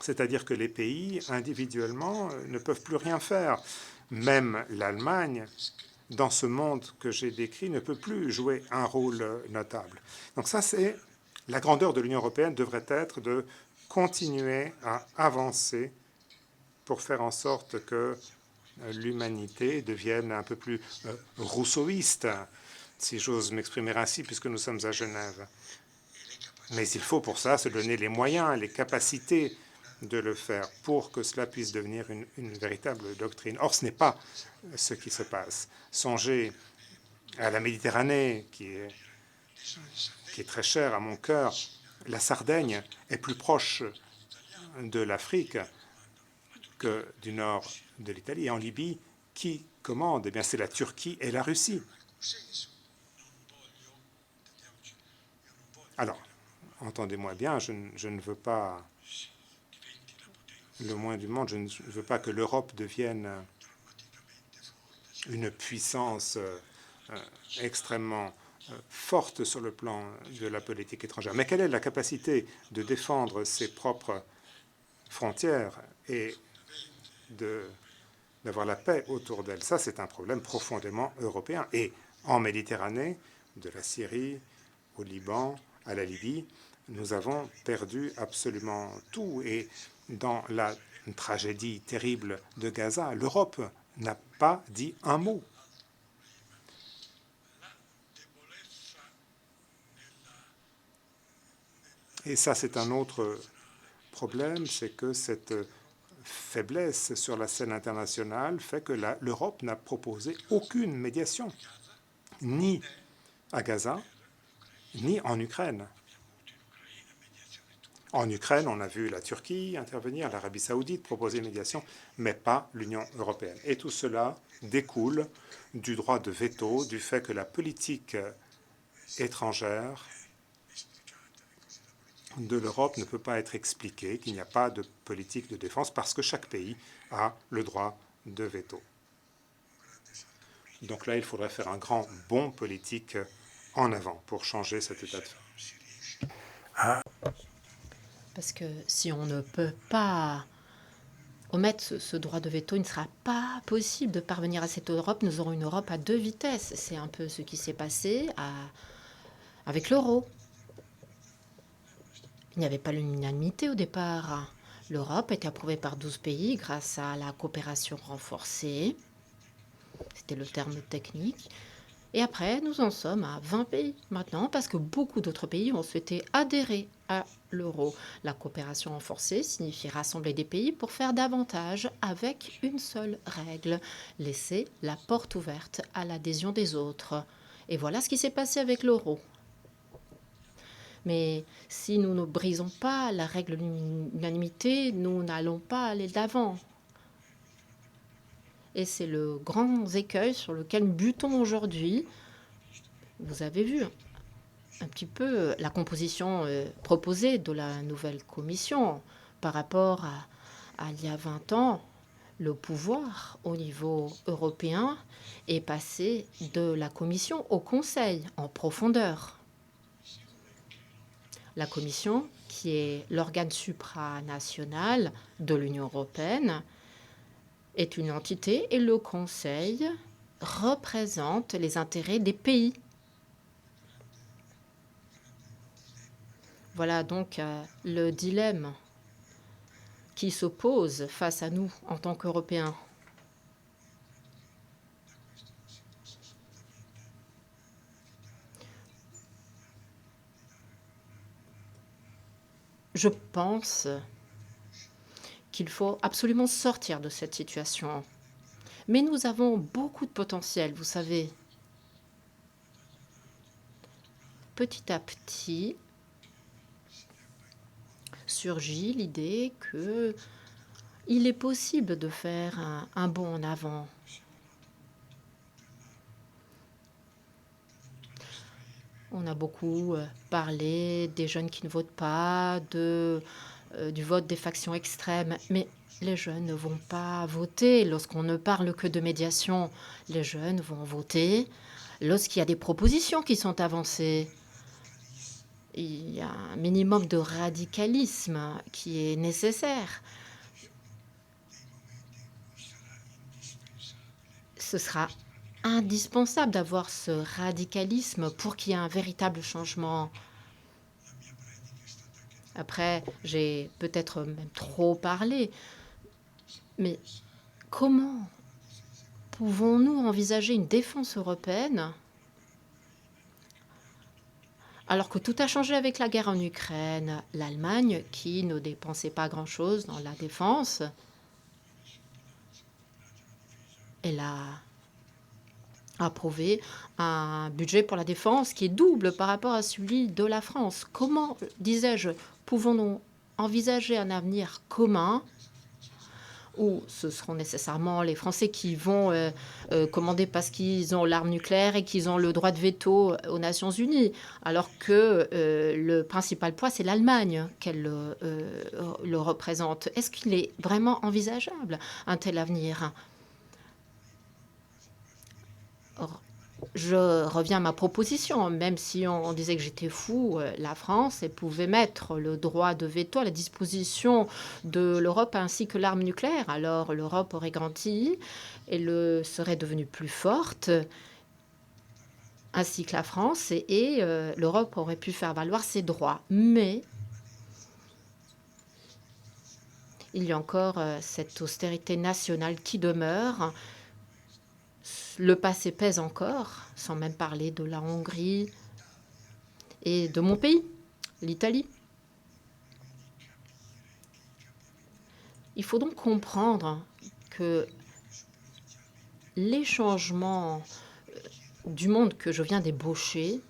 C'est-à-dire que les pays, individuellement, ne peuvent plus rien faire. Même l'Allemagne, dans ce monde que j'ai décrit, ne peut plus jouer un rôle notable. Donc ça, c'est la grandeur de l'Union européenne devrait être de continuer à avancer pour faire en sorte que l'humanité devienne un peu plus rousseauiste, si j'ose m'exprimer ainsi, puisque nous sommes à Genève. Mais il faut pour ça se donner les moyens, les capacités de le faire pour que cela puisse devenir une véritable doctrine. Or, ce n'est pas ce qui se passe. Songez à la Méditerranée, qui est très chère à mon cœur. La Sardaigne est plus proche de l'Afrique que du nord de l'Italie. Et en Libye, qui commande? Eh bien, c'est la Turquie et la Russie. Alors, entendez-moi bien, je ne veux pas, le moins du monde, je ne veux pas que l'Europe devienne une puissance extrêmement forte sur le plan de la politique étrangère. Mais quelle est la capacité de défendre ses propres frontières et d'avoir la paix autour d'elle? Ça, c'est un problème profondément européen. Et en Méditerranée, de la Syrie au Liban, à la Libye, nous avons perdu absolument tout. Et dans la tragédie terrible de Gaza, l'Europe n'a pas dit un mot. Et ça, c'est un autre problème, c'est que cette faiblesse sur la scène internationale fait que l'Europe n'a proposé aucune médiation, ni à Gaza, ni en Ukraine. En Ukraine, on a vu la Turquie intervenir, l'Arabie saoudite proposer une médiation, mais pas l'Union européenne. Et tout cela découle du droit de veto, du fait que la politique étrangère de l'Europe ne peut pas être expliquée, qu'il n'y a pas de politique de défense, parce que chaque pays a le droit de veto. Donc là, il faudrait faire un grand bond politique en avant pour changer cet état de fait. Parce que si on ne peut pas omettre ce droit de veto, il ne sera pas possible de parvenir à cette Europe. Nous aurons une Europe à deux vitesses. C'est un peu ce qui s'est passé avec l'euro. Il n'y avait pas l'unanimité au départ. L'Europe a été approuvée par 12 pays grâce à la coopération renforcée. C'était le terme technique. Et après, nous en sommes à 20 pays maintenant, parce que beaucoup d'autres pays ont souhaité adhérer à l'euro. La coopération renforcée signifie rassembler des pays pour faire davantage avec une seule règle, laisser la porte ouverte à l'adhésion des autres. Et voilà ce qui s'est passé avec l'euro. Mais si nous ne brisons pas la règle de l'unanimité, nous n'allons pas aller d'avant. Et c'est le grand écueil sur lequel nous butons aujourd'hui. Vous avez vu un petit peu la composition proposée de la nouvelle commission par rapport à il y a 20 ans. Le pouvoir au niveau européen est passé de la commission au Conseil en profondeur. La commission, qui est l'organe supranational de l'Union européenne, est une entité et le Conseil représente les intérêts des pays. Voilà donc le dilemme qui s'oppose face à nous en tant qu'Européens. Je pense qu'il faut absolument sortir de cette situation. Mais nous avons beaucoup de potentiel, vous savez. Petit à petit, surgit l'idée qu'il est possible de faire un bond en avant. On a beaucoup parlé des jeunes qui ne votent pas, du vote des factions extrêmes, mais les jeunes ne vont pas voter lorsqu'on ne parle que de médiation. Les jeunes vont voter lorsqu'il y a des propositions qui sont avancées. Il y a un minimum de radicalisme qui est nécessaire. Ce sera indispensable d'avoir ce radicalisme pour qu'il y ait un véritable changement. Après, j'ai peut-être même trop parlé, mais comment pouvons-nous envisager une défense européenne alors que tout a changé avec la guerre en Ukraine? L'Allemagne, qui ne dépensait pas grand-chose dans la défense, elle a approuvé un budget pour la défense qui est double par rapport à celui de la France. Comment, disais-je, pouvons-nous envisager un avenir commun où ce seront nécessairement les Français qui vont commander parce qu'ils ont l'arme nucléaire et qu'ils ont le droit de veto aux Nations Unies, alors que le principal poids, c'est l'Allemagne qu'elle le représente. Est-ce qu'il est vraiment envisageable un tel avenir? Or, je reviens à ma proposition, même si on disait que j'étais fou, la France elle pouvait mettre le droit de veto à la disposition de l'Europe ainsi que l'arme nucléaire. Alors l'Europe aurait grandi, elle serait devenue plus forte, ainsi que la France, et l'Europe aurait pu faire valoir ses droits. Mais il y a encore cette austérité nationale qui demeure. Le passé pèse encore, sans même parler de la Hongrie et de mon pays, l'Italie. Il faut donc comprendre que les changements du monde que je viens d'ébaucher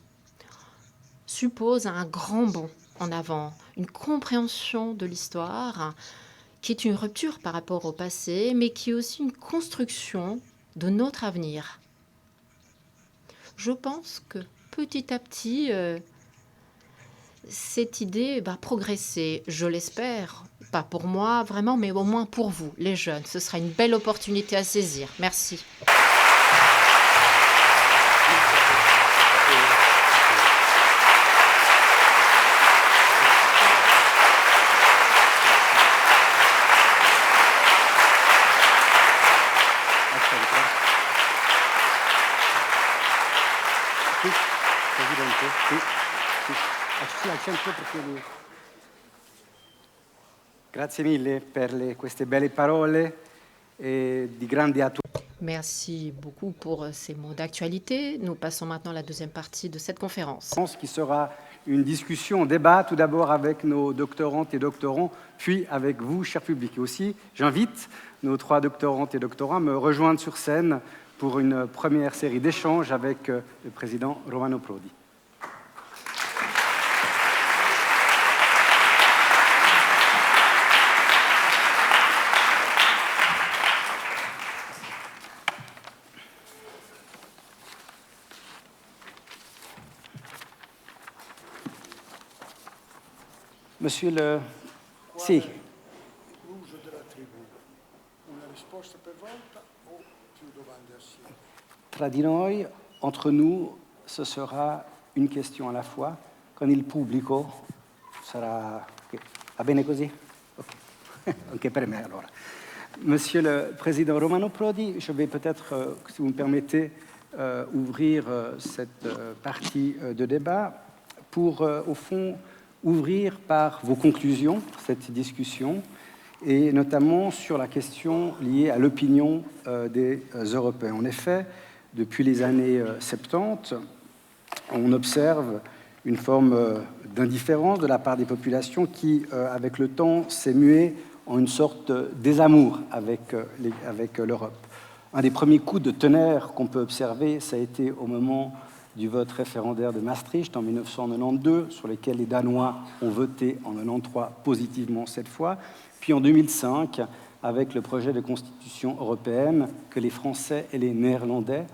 supposent un grand bond en avant, une compréhension de l'histoire qui est une rupture par rapport au passé, mais qui est aussi une construction de notre avenir. Je pense que petit à petit, cette idée va progresser, je l'espère, pas pour moi vraiment, mais au moins pour vous, les jeunes. Ce sera une belle opportunité à saisir. Merci. Grazie mille per queste belle parole di grande attualità. Merci beaucoup pour ces mots d'actualité. Nous passons maintenant à la deuxième partie de cette conférence. Qui sera une discussion, un débat, tout d'abord avec nos doctorantes et doctorants, puis avec vous, cher public. Et aussi, j'invite nos 3 doctorantes et doctorants à me rejoindre sur scène pour une première série d'échanges avec le président Romano Prodi. Monsieur le... Sì. L'uso della tribù. Una risposta per volta o più domande assieme? Tra di noi, entre nous, ce sera une question à la fois. Con il pubblico sarà... Va bene così? Okay. Anche per me, allora. Monsieur le Président Romano Prodi, je vais peut-être, si vous me permettez, ouvrir cette partie de débat pour, au fond, ouvrir par vos conclusions cette discussion, et notamment sur la question liée à l'opinion des Européens. En effet, depuis les années 70, on observe une forme d'indifférence de la part des populations qui, avec le temps, s'est muée en une sorte de désamour avec l'Europe. Un des premiers coups de tonnerre qu'on peut observer, ça a été au moment du vote référendaire de Maastricht en 1992, sur lequel les Danois ont voté en 1993 positivement cette fois, puis en 2005, avec le projet de constitution européenne que les Français et les Néerlandais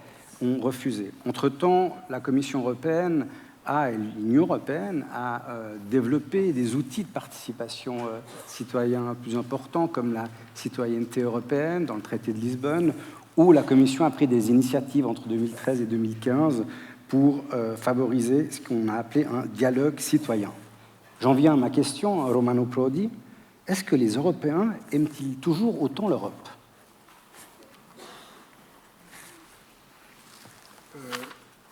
ont refusé. Entre-temps, la Commission européenne et l'Union européenne a développé des outils de participation citoyens plus importants, comme la citoyenneté européenne dans le traité de Lisbonne, où la Commission a pris des initiatives entre 2013 et 2015 pour favoriser ce qu'on a appelé un dialogue citoyen. J'en viens à ma question, Romano Prodi. Est-ce que les Européens aiment-ils toujours autant l'Europe ?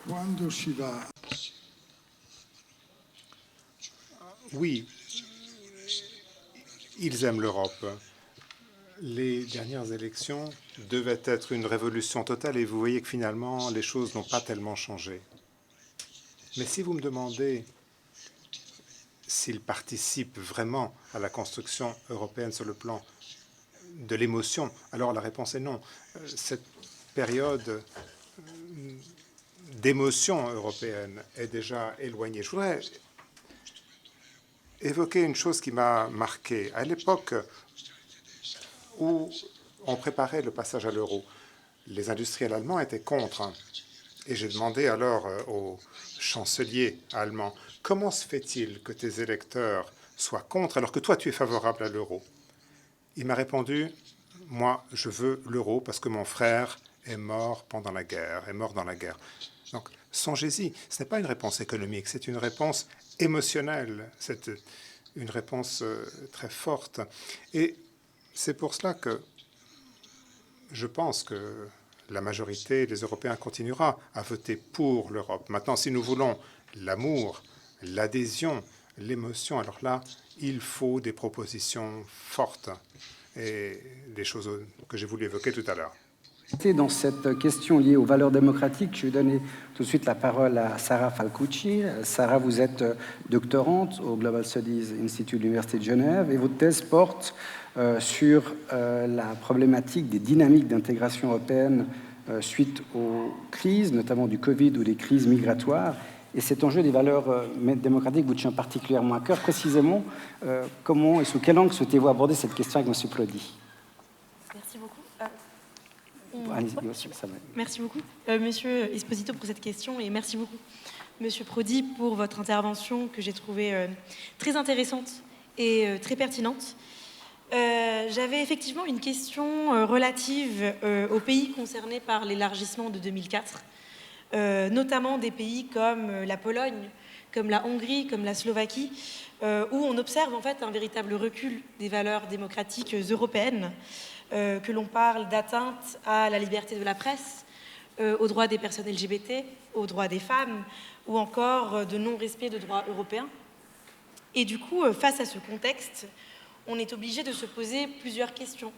Quando si va... Oui, ils aiment l'Europe. Les dernières élections devaient être une révolution totale et vous voyez que finalement, les choses n'ont pas tellement changé. Mais si vous me demandez s'ils participent vraiment à la construction européenne sur le plan de l'émotion, alors la réponse est non. Cette période d'émotion européenne est déjà éloignée. Je voudrais évoquer une chose qui m'a marqué. À l'époque où on préparait le passage à l'euro, les industriels allemands étaient contre. Et j'ai demandé alors au chancelier allemand, comment se fait-il que tes électeurs soient contre alors que toi tu es favorable à l'euro? Il m'a répondu, moi je veux l'euro parce que mon frère est mort pendant la guerre, est mort dans la guerre. Donc songez-y, ce n'est pas une réponse économique, c'est une réponse émotionnelle, c'est une réponse très forte. Et c'est pour cela que je pense que la majorité des Européens continuera à voter pour l'Europe. Maintenant, si nous voulons l'amour, l'adhésion, l'émotion, alors là, il faut des propositions fortes et des choses que j'ai voulu évoquer tout à l'heure. Dans cette question liée aux valeurs démocratiques, je vais donner tout de suite la parole à Sarah Falcucci. Sarah, vous êtes doctorante au Global Studies Institute de l'Université de Genève et votre thèse porte sur la problématique des dynamiques d'intégration européenne suite aux crises, notamment du Covid ou des crises migratoires. Et cet enjeu des valeurs démocratiques vous tient particulièrement à cœur. Précisément, comment et sous quel angle souhaitez-vous aborder cette question avec M. Prodi? Merci beaucoup. Merci beaucoup, Monsieur Esposito, pour cette question, et merci beaucoup, Monsieur Prodi, pour votre intervention que j'ai trouvée très intéressante et très pertinente. J'avais effectivement une question relative aux pays concernés par l'élargissement de 2004, notamment des pays comme la Pologne, comme la Hongrie, comme la Slovaquie, où on observe en fait un véritable recul des valeurs démocratiques européennes, que l'on parle d'atteinte à la liberté de la presse, aux droits des personnes LGBT, aux droits des femmes, ou encore de non-respect de droits européens. Et du coup, face à ce contexte, on est obligé de se poser plusieurs questions.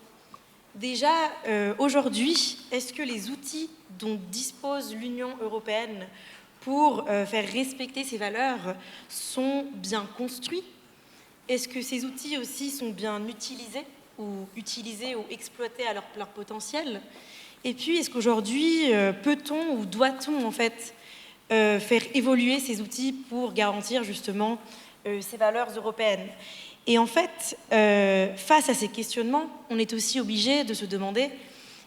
Déjà, aujourd'hui, est-ce que les outils dont dispose l'Union européenne pour faire respecter ces valeurs sont bien construits? Est-ce que ces outils aussi sont bien utilisés ou exploités à leur potentiel? Et puis, est-ce qu'aujourd'hui, peut-on ou doit-on en fait faire évoluer ces outils pour garantir justement ces valeurs européennes? Et en fait, face à ces questionnements, on est aussi obligé de se demander,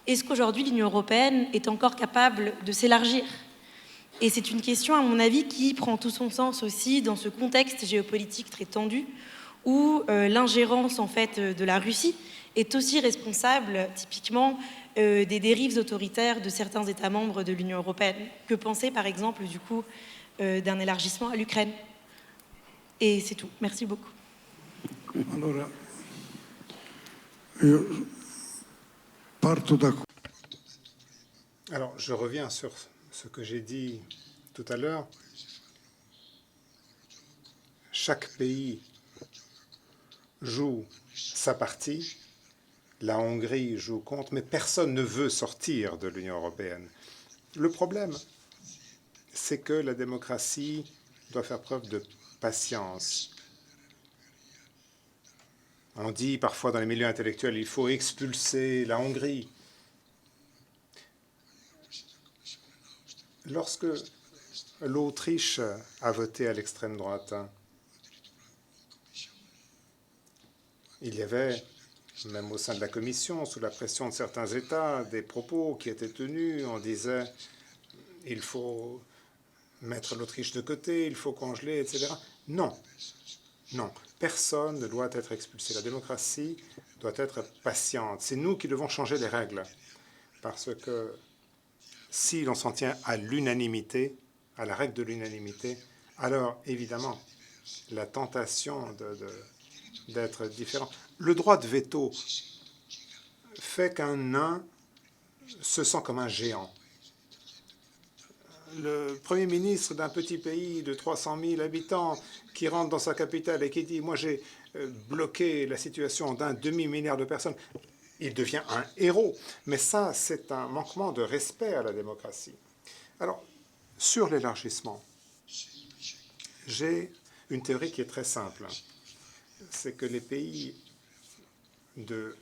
est-ce qu'aujourd'hui l'Union européenne est encore capable de s'élargir? Et c'est une question, à mon avis, qui prend tout son sens aussi dans ce contexte géopolitique très tendu, où l'ingérence en fait de la Russie est aussi responsable typiquement des dérives autoritaires de certains États membres de l'Union européenne. Que penser par exemple du coup d'un élargissement à l'Ukraine? Et c'est tout. Merci beaucoup. Allora, io parto da... Alors, je reviens sur ce que j'ai dit tout à l'heure. Chaque pays joue sa partie, la Hongrie joue contre, mais personne ne veut sortir de l'Union européenne. Le problème, c'est que la démocratie doit faire preuve de patience. On dit parfois dans les milieux intellectuels, il faut expulser la Hongrie. Lorsque l'Autriche a voté à l'extrême droite, il y avait, même au sein de la Commission, sous la pression de certains États, des propos qui étaient tenus. On disait il faut mettre l'Autriche de côté, il faut congeler, etc. Non, non, personne ne doit être expulsé. La démocratie doit être patiente. C'est nous qui devons changer les règles. Parce que si l'on s'en tient à l'unanimité, à la règle de l'unanimité, alors évidemment, la tentation d'être différent. Le droit de veto fait qu'un nain se sent comme un géant. Le Premier ministre d'un petit pays de 300 000 habitants qui rentre dans sa capitale et qui dit « Moi, j'ai bloqué la situation d'un demi-milliard de personnes », il devient un héros. Mais ça, c'est un manquement de respect à la démocratie. Alors, sur l'élargissement, j'ai une théorie qui est très simple. C'est que les pays de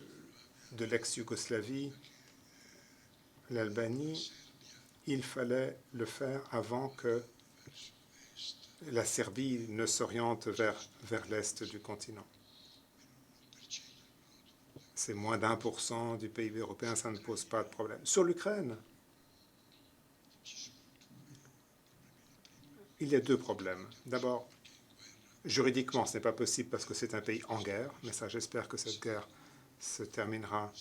l'ex-Yougoslavie, l'Albanie, il fallait le faire avant que la Serbie ne s'oriente vers l'est du continent. C'est moins d'1% du PIB européen, ça ne pose pas de problème. Sur l'Ukraine, il y a deux problèmes. D'abord, juridiquement, ce n'est pas possible parce que c'est un pays en guerre, mais ça, j'espère que cette guerre se terminera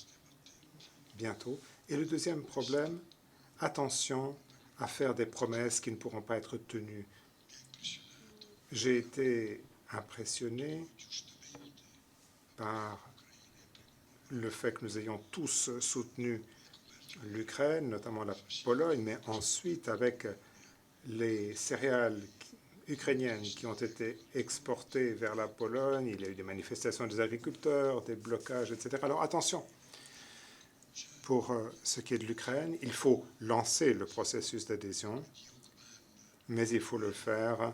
bientôt. Et le deuxième problème, attention à faire des promesses qui ne pourront pas être tenues. J'ai été impressionné par le fait que nous ayons tous soutenu l'Ukraine, notamment la Pologne, mais ensuite avec les céréales ukrainiennes qui ont été exportées vers la Pologne, il y a eu des manifestations des agriculteurs, des blocages, etc. Alors attention, pour ce qui est de l'Ukraine, il faut lancer le processus d'adhésion, mais il faut le faire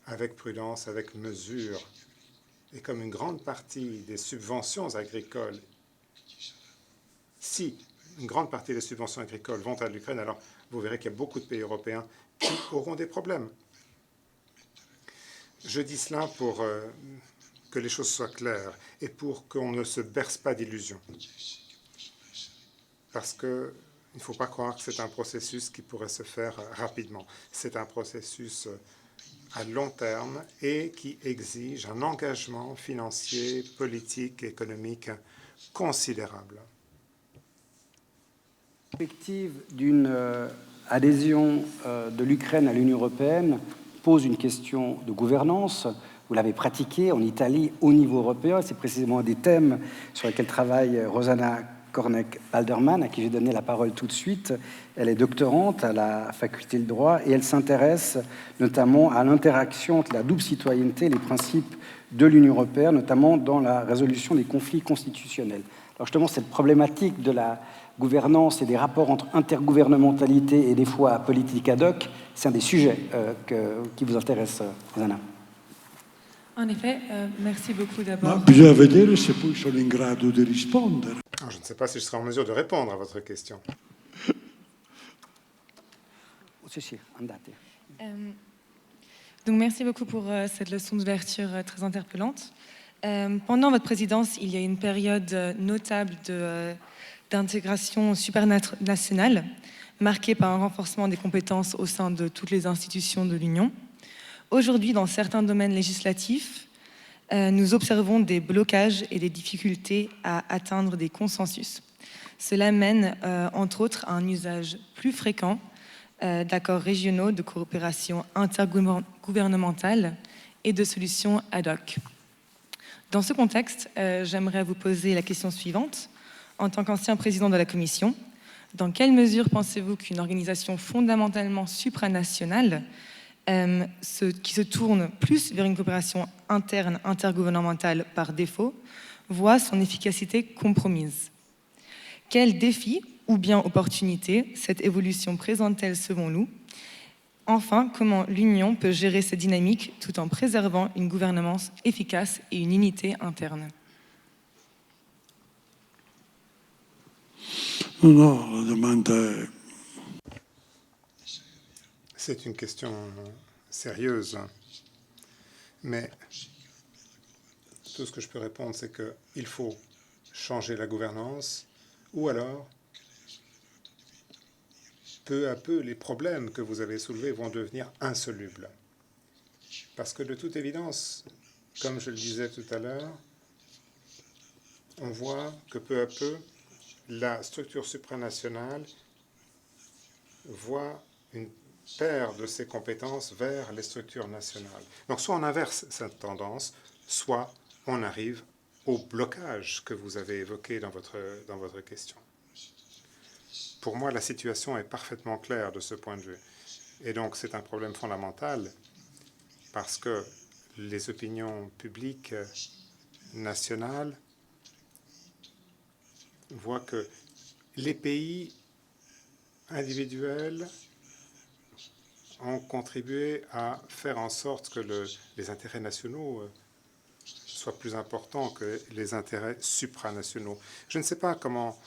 avec prudence, avec mesure. Et comme une grande partie des subventions agricoles, si une grande partie des subventions agricoles vont à l'Ukraine, alors vous verrez qu'il y a beaucoup de pays européens qui auront des problèmes. Je dis cela pour que les choses soient claires et pour qu'on ne se berce pas d'illusions. Parce qu'il ne faut pas croire que c'est un processus qui pourrait se faire rapidement. C'est un processus à long terme et qui exige un engagement financier, politique et économique considérable. La perspective d'une adhésion de l'Ukraine à l'Union européenne pose une question de gouvernance. Vous l'avez pratiquée en Italie au niveau européen. C'est précisément un des thèmes sur lesquels travaille Rosana Kornek-Balderman, à qui j'ai donné la parole tout de suite. Elle est doctorante à la faculté de droit et elle s'intéresse notamment à l'interaction entre la double citoyenneté et les principes de l'Union européenne, notamment dans la résolution des conflits constitutionnels. Alors justement, cette problématique de la gouvernance et des rapports entre intergouvernementalité et des fois politique ad hoc, c'est un des sujets qui vous intéresse, Rosana. En effet, merci beaucoup d'abord. Ma bisogna vedere se poi sono in grado di rispondere. Je ne sais pas si je serai en mesure de répondre à votre question. Donc merci beaucoup pour cette leçon d'ouverture très interpellante. Pendant votre présidence, il y a une période notable d'intégration supranationale, marquée par un renforcement des compétences au sein de toutes les institutions de l'Union. Aujourd'hui, dans certains domaines législatifs, nous observons des blocages et des difficultés à atteindre des consensus. Cela mène, entre autres, à un usage plus fréquent d'accords régionaux de coopération intergouvernementale et de solutions ad hoc. Dans ce contexte, j'aimerais vous poser la question suivante. En tant qu'ancien président de la Commission, dans quelle mesure pensez-vous qu'une organisation fondamentalement supranationale qui se tourne plus vers une coopération interne, intergouvernementale par défaut, voit son efficacité compromise? Quels défis ou bien opportunités cette évolution présente-t-elle selon nous? Enfin, comment l'Union peut gérer cette dynamique tout en préservant une gouvernance efficace et une unité interne? No, la domanda è... C'est une question sérieuse, mais tout ce que je peux répondre, c'est qu'il faut changer la gouvernance, ou alors, peu à peu, les problèmes que vous avez soulevés vont devenir insolubles. Parce que de toute évidence, comme je le disais tout à l'heure, on voit que peu à peu, la structure supranationale voit une perd de ses compétences vers les structures nationales. Donc soit on inverse cette tendance, soit on arrive au blocage que vous avez évoqué dans votre question. Pour moi, la situation est parfaitement claire de ce point de vue. Et donc c'est un problème fondamental parce que les opinions publiques nationales voient que les pays individuels ont contribué à faire en sorte que les intérêts nationaux soient plus importants que les intérêts supranationaux. Je ne sais pas comment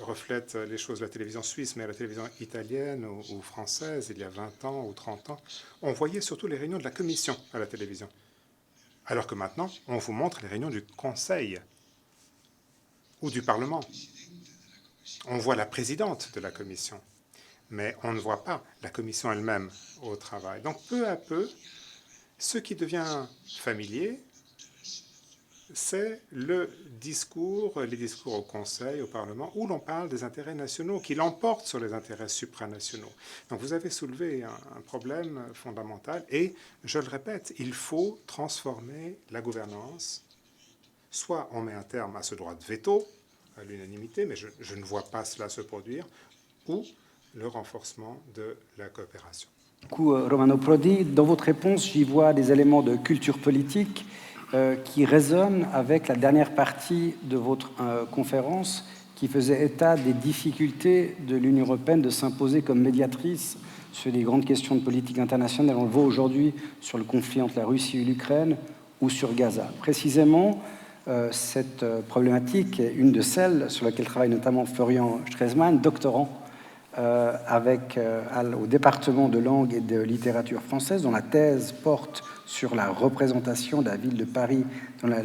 reflète les choses la télévision suisse, mais à la télévision italienne ou française, il y a 20 ans ou 30 ans, on voyait surtout les réunions de la Commission à la télévision. Alors que maintenant, on vous montre les réunions du Conseil ou du Parlement. On voit la présidente de la Commission, mais on ne voit pas la Commission elle-même au travail. Donc peu à peu, ce qui devient familier, c'est les discours au Conseil, au Parlement, où l'on parle des intérêts nationaux, qui l'emportent sur les intérêts supranationaux. Donc vous avez soulevé un problème fondamental, et je le répète, il faut transformer la gouvernance. Soit on met un terme à ce droit de veto, à l'unanimité, mais je ne vois pas cela se produire, ou le renforcement de la coopération. Du coup, Romano Prodi, dans votre réponse, j'y vois des éléments de culture politique qui résonnent avec la dernière partie de votre conférence qui faisait état des difficultés de l'Union européenne de s'imposer comme médiatrice sur les grandes questions de politique internationale. On le voit aujourd'hui sur le conflit entre la Russie et l'Ukraine ou sur Gaza. Précisément, cette problématique est une de celles sur laquelle travaille notamment Florian Stresemann, doctorant au département de langue et de littérature française, dont la thèse porte sur la représentation de la ville de Paris dans la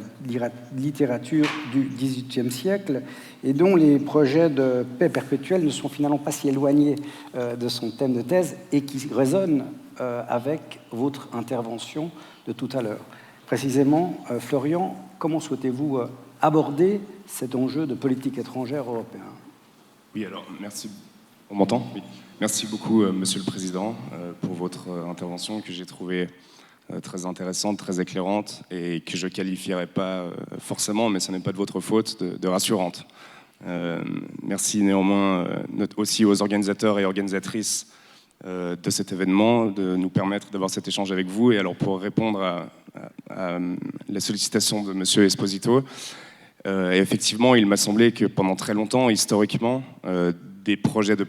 littérature du XVIIIe siècle, et dont les projets de paix perpétuelle ne sont finalement pas si éloignés de son thème de thèse, et qui résonnent avec votre intervention de tout à l'heure. Précisément, Florian, comment souhaitez-vous aborder cet enjeu de politique étrangère européen? Oui, alors, merci. On m'entend? Oui. Merci beaucoup, Monsieur le Président, pour votre intervention que j'ai trouvée très intéressante, très éclairante, et que je ne qualifierais pas forcément, mais ce n'est pas de votre faute, de rassurante. Merci néanmoins aussi aux organisateurs et organisatrices de cet événement, de nous permettre d'avoir cet échange avec vous. Et alors, pour répondre à la sollicitation de Monsieur Esposito, effectivement, il m'a semblé que pendant très longtemps, historiquement, des projets de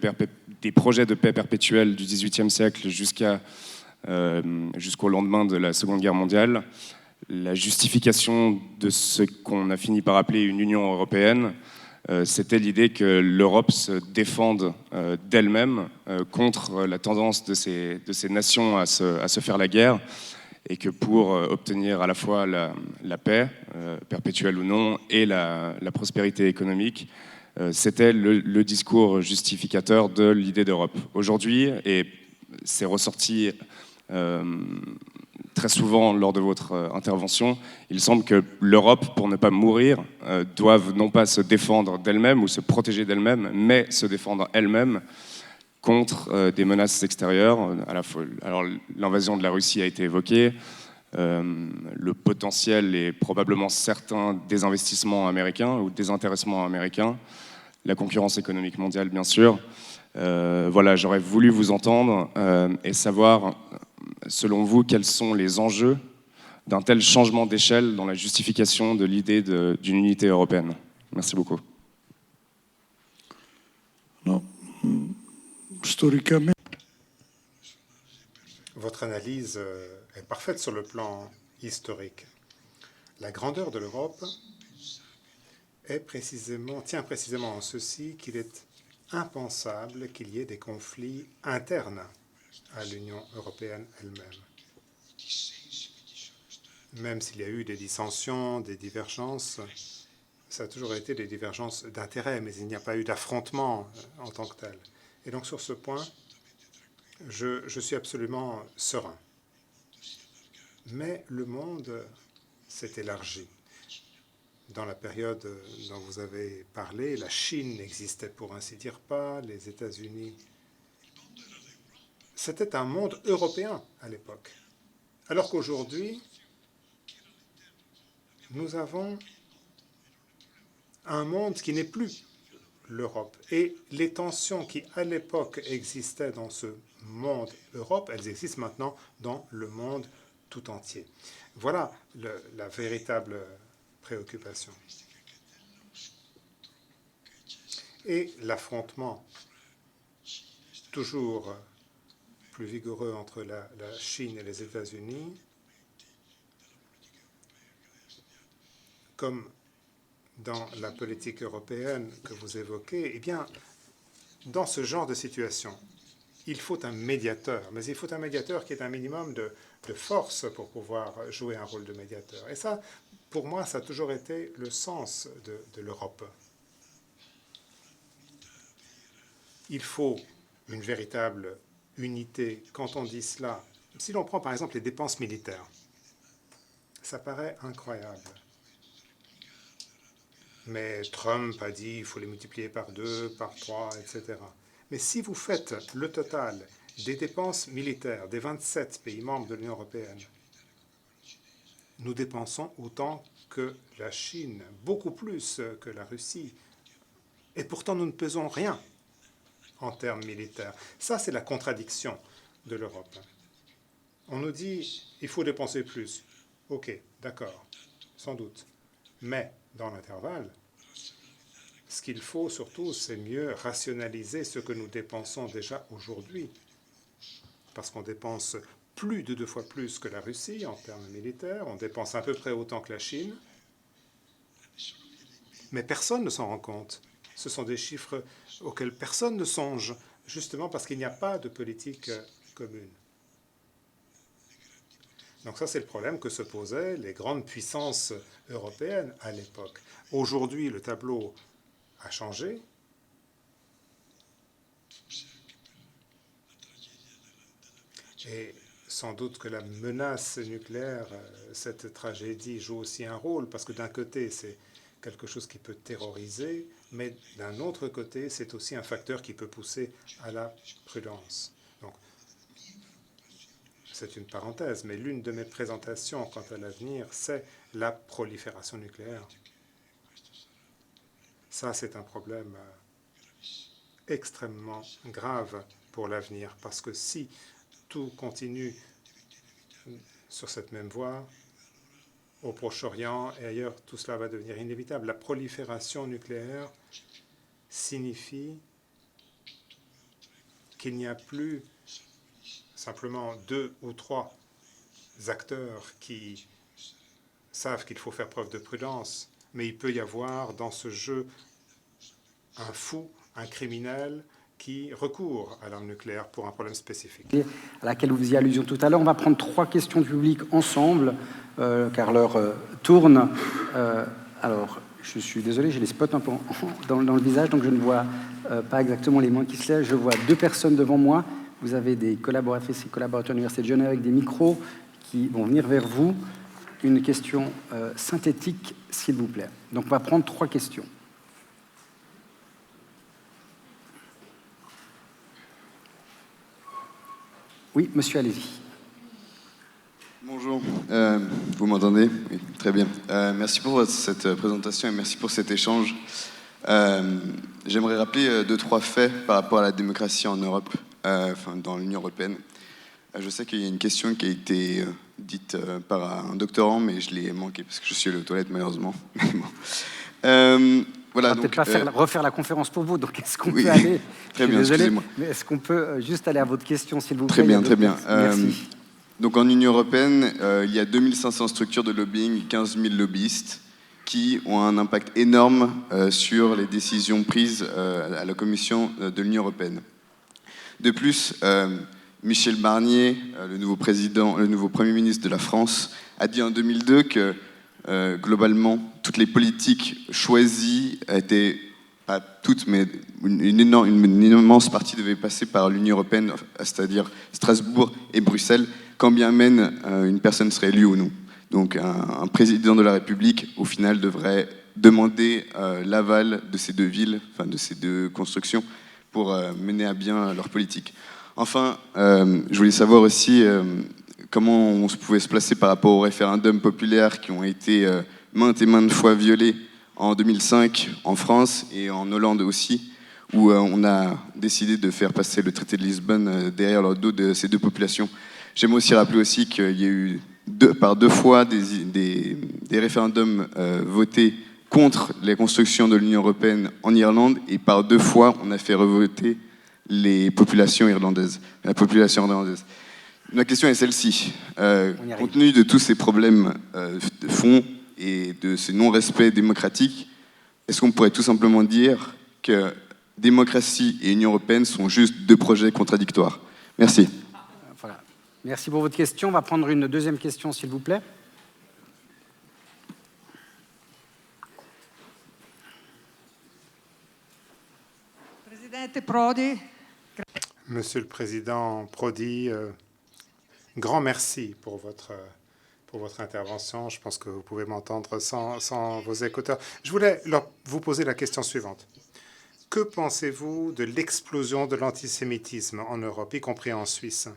paix perpétuelle du XVIIIe siècle jusqu'au lendemain de la Seconde Guerre mondiale, la justification de ce qu'on a fini par appeler une Union européenne, c'était l'idée que l'Europe se défende d'elle-même contre la tendance de ces nations à se faire la guerre, et que pour obtenir à la fois la paix, perpétuelle ou non, et la prospérité économique, c'était le discours justificateur de l'idée d'Europe. Aujourd'hui, et c'est ressorti très souvent lors de votre intervention, il semble que l'Europe, pour ne pas mourir, doive non pas se défendre d'elle-même ou se protéger d'elle-même, mais se défendre elle-même contre des menaces extérieures. Alors l'invasion de la Russie a été évoquée, le potentiel et probablement certains désinvestissements américains ou désintéressements américains, la concurrence économique mondiale bien sûr. Voilà, j'aurais voulu vous entendre et savoir, selon vous, quels sont les enjeux d'un tel changement d'échelle dans la justification de l'idée d'une unité européenne. Merci beaucoup. No, storicamente votre analyse est parfaite sur le plan historique. La grandeur de l'Europe tient précisément en ceci qu'il est impensable qu'il y ait des conflits internes à l'Union européenne elle-même. Même s'il y a eu des dissensions, des divergences, ça a toujours été des divergences d'intérêt, mais il n'y a pas eu d'affrontement en tant que tel. Et donc sur ce point, je suis absolument serein. Mais le monde s'est élargi. Dans la période dont vous avez parlé, la Chine n'existait pour ainsi dire pas, les États-Unis. C'était un monde européen à l'époque. Alors qu'aujourd'hui, nous avons un monde qui n'est plus l'Europe. Et les tensions qui, à l'époque, existaient dans ce monde Europe, elles existent maintenant dans le monde tout entier. Voilà la véritable préoccupation. Et l'affrontement toujours plus vigoureux entre la Chine et les États-Unis, comme dans la politique européenne que vous évoquez, eh bien, dans ce genre de situation, il faut un médiateur, mais il faut un médiateur qui ait un minimum de force pour pouvoir jouer un rôle de médiateur. Et ça, pour moi, ça a toujours été le sens de l'Europe. Il faut une véritable unité. Quand on dit cela, si l'on prend par exemple les dépenses militaires, ça paraît incroyable. Mais Trump a dit qu'il faut les multiplier par 2, par 3, etc. Mais si vous faites le total des dépenses militaires des 27 pays membres de l'Union européenne, nous dépensons autant que la Chine, beaucoup plus que la Russie. Et pourtant, nous ne pesons rien en termes militaires. Ça, c'est la contradiction de l'Europe. On nous dit il faut dépenser plus. OK, d'accord, sans doute. Mais dans l'intervalle, ce qu'il faut surtout, c'est mieux rationaliser ce que nous dépensons déjà aujourd'hui. Parce qu'on dépense plus de 2 fois plus que la Russie en termes militaires, on dépense à peu près autant que la Chine. Mais personne ne s'en rend compte. Ce sont des chiffres auxquels personne ne songe, justement parce qu'il n'y a pas de politique commune. Donc ça, c'est le problème que se posaient les grandes puissances européennes à l'époque. Aujourd'hui, le tableau a changé. Et sans doute que la menace nucléaire, cette tragédie, joue aussi un rôle, parce que d'un côté, c'est quelque chose qui peut terroriser, mais d'un autre côté, c'est aussi un facteur qui peut pousser à la prudence. Donc, c'est une parenthèse, mais l'une de mes présentations quant à l'avenir, c'est la prolifération nucléaire. Ça, c'est un problème extrêmement grave pour l'avenir, parce que si tout continue sur cette même voie, au Proche-Orient et ailleurs, tout cela va devenir inévitable. La prolifération nucléaire signifie qu'il n'y a plus simplement 2 ou 3 acteurs qui savent qu'il faut faire preuve de prudence, mais il peut y avoir dans ce jeu un fou, un criminel qui recourt à l'arme nucléaire pour un problème spécifique. À laquelle vous faisiez allusion tout à l'heure. On va prendre 3 questions du public ensemble, car l'heure tourne. Alors, je suis désolé, j'ai les spots un peu dans le visage, donc je ne vois pas exactement les mains qui se lèvent. Je vois 2 personnes devant moi. Vous avez des collaboratrices et collaborateurs de l'Université de Genève avec des micros qui vont venir vers vous. Une question synthétique, s'il vous plaît. Donc, on va prendre 3 questions. Oui, monsieur, allez-y. Bonjour, vous m'entendez? Oui, très bien. Merci pour cette présentation et merci pour cet échange. J'aimerais rappeler 2-3 faits par rapport à la démocratie en Europe, dans l'Union européenne. Je sais qu'il y a une question qui a été dite par un doctorant, mais je l'ai manqué parce que je suis allé aux toilettes malheureusement. Voilà, on va peut-être pas refaire la conférence pour vous, donc est-ce qu'on peut aller... Très bien, excusez-moi. Mais est-ce qu'on peut juste aller à votre question, s'il vous plaît? Très bien, très bien. Merci. Donc en Union européenne, il y a 2500 structures de lobbying, 15 000 lobbyistes qui ont un impact énorme sur les décisions prises à la Commission de l'Union européenne. De plus, Michel Barnier, le nouveau Premier ministre de la France, a dit en 2002 que globalement, toutes les politiques choisies étaient, pas toutes, mais une immense partie devait passer par l'Union européenne, c'est-à-dire Strasbourg et Bruxelles, quand bien même une personne serait élue ou non. Donc un président de la République, au final, devrait demander l'aval de ces deux villes, enfin de ces deux constructions, pour mener à bien leur politique. Enfin, je voulais savoir aussi comment on pouvait se placer par rapport aux référendums populaires qui ont été maintes et maintes fois violés en 2005 en France et en Hollande aussi, où on a décidé de faire passer le traité de Lisbonne derrière le dos de ces deux populations. J'aimerais aussi rappeler aussi qu'il y a eu par deux fois des référendums votés contre les constructions de l'Union européenne en Irlande, et par deux fois on a fait revoter les populations irlandaises, la population irlandaise. Ma question est celle-ci. Compte tenu de tous ces problèmes de fond et de ce non-respect démocratique, est-ce qu'on pourrait tout simplement dire que démocratie et Union européenne sont juste deux projets contradictoires? Merci. Voilà. Merci pour votre question. On va prendre une deuxième question, s'il vous plaît. Monsieur le Président Prodi, grand merci pour votre intervention. Je pense que vous pouvez m'entendre sans vos écouteurs. Je voulais vous poser la question suivante. Que pensez-vous de l'explosion de l'antisémitisme en Europe, y compris en Suisse?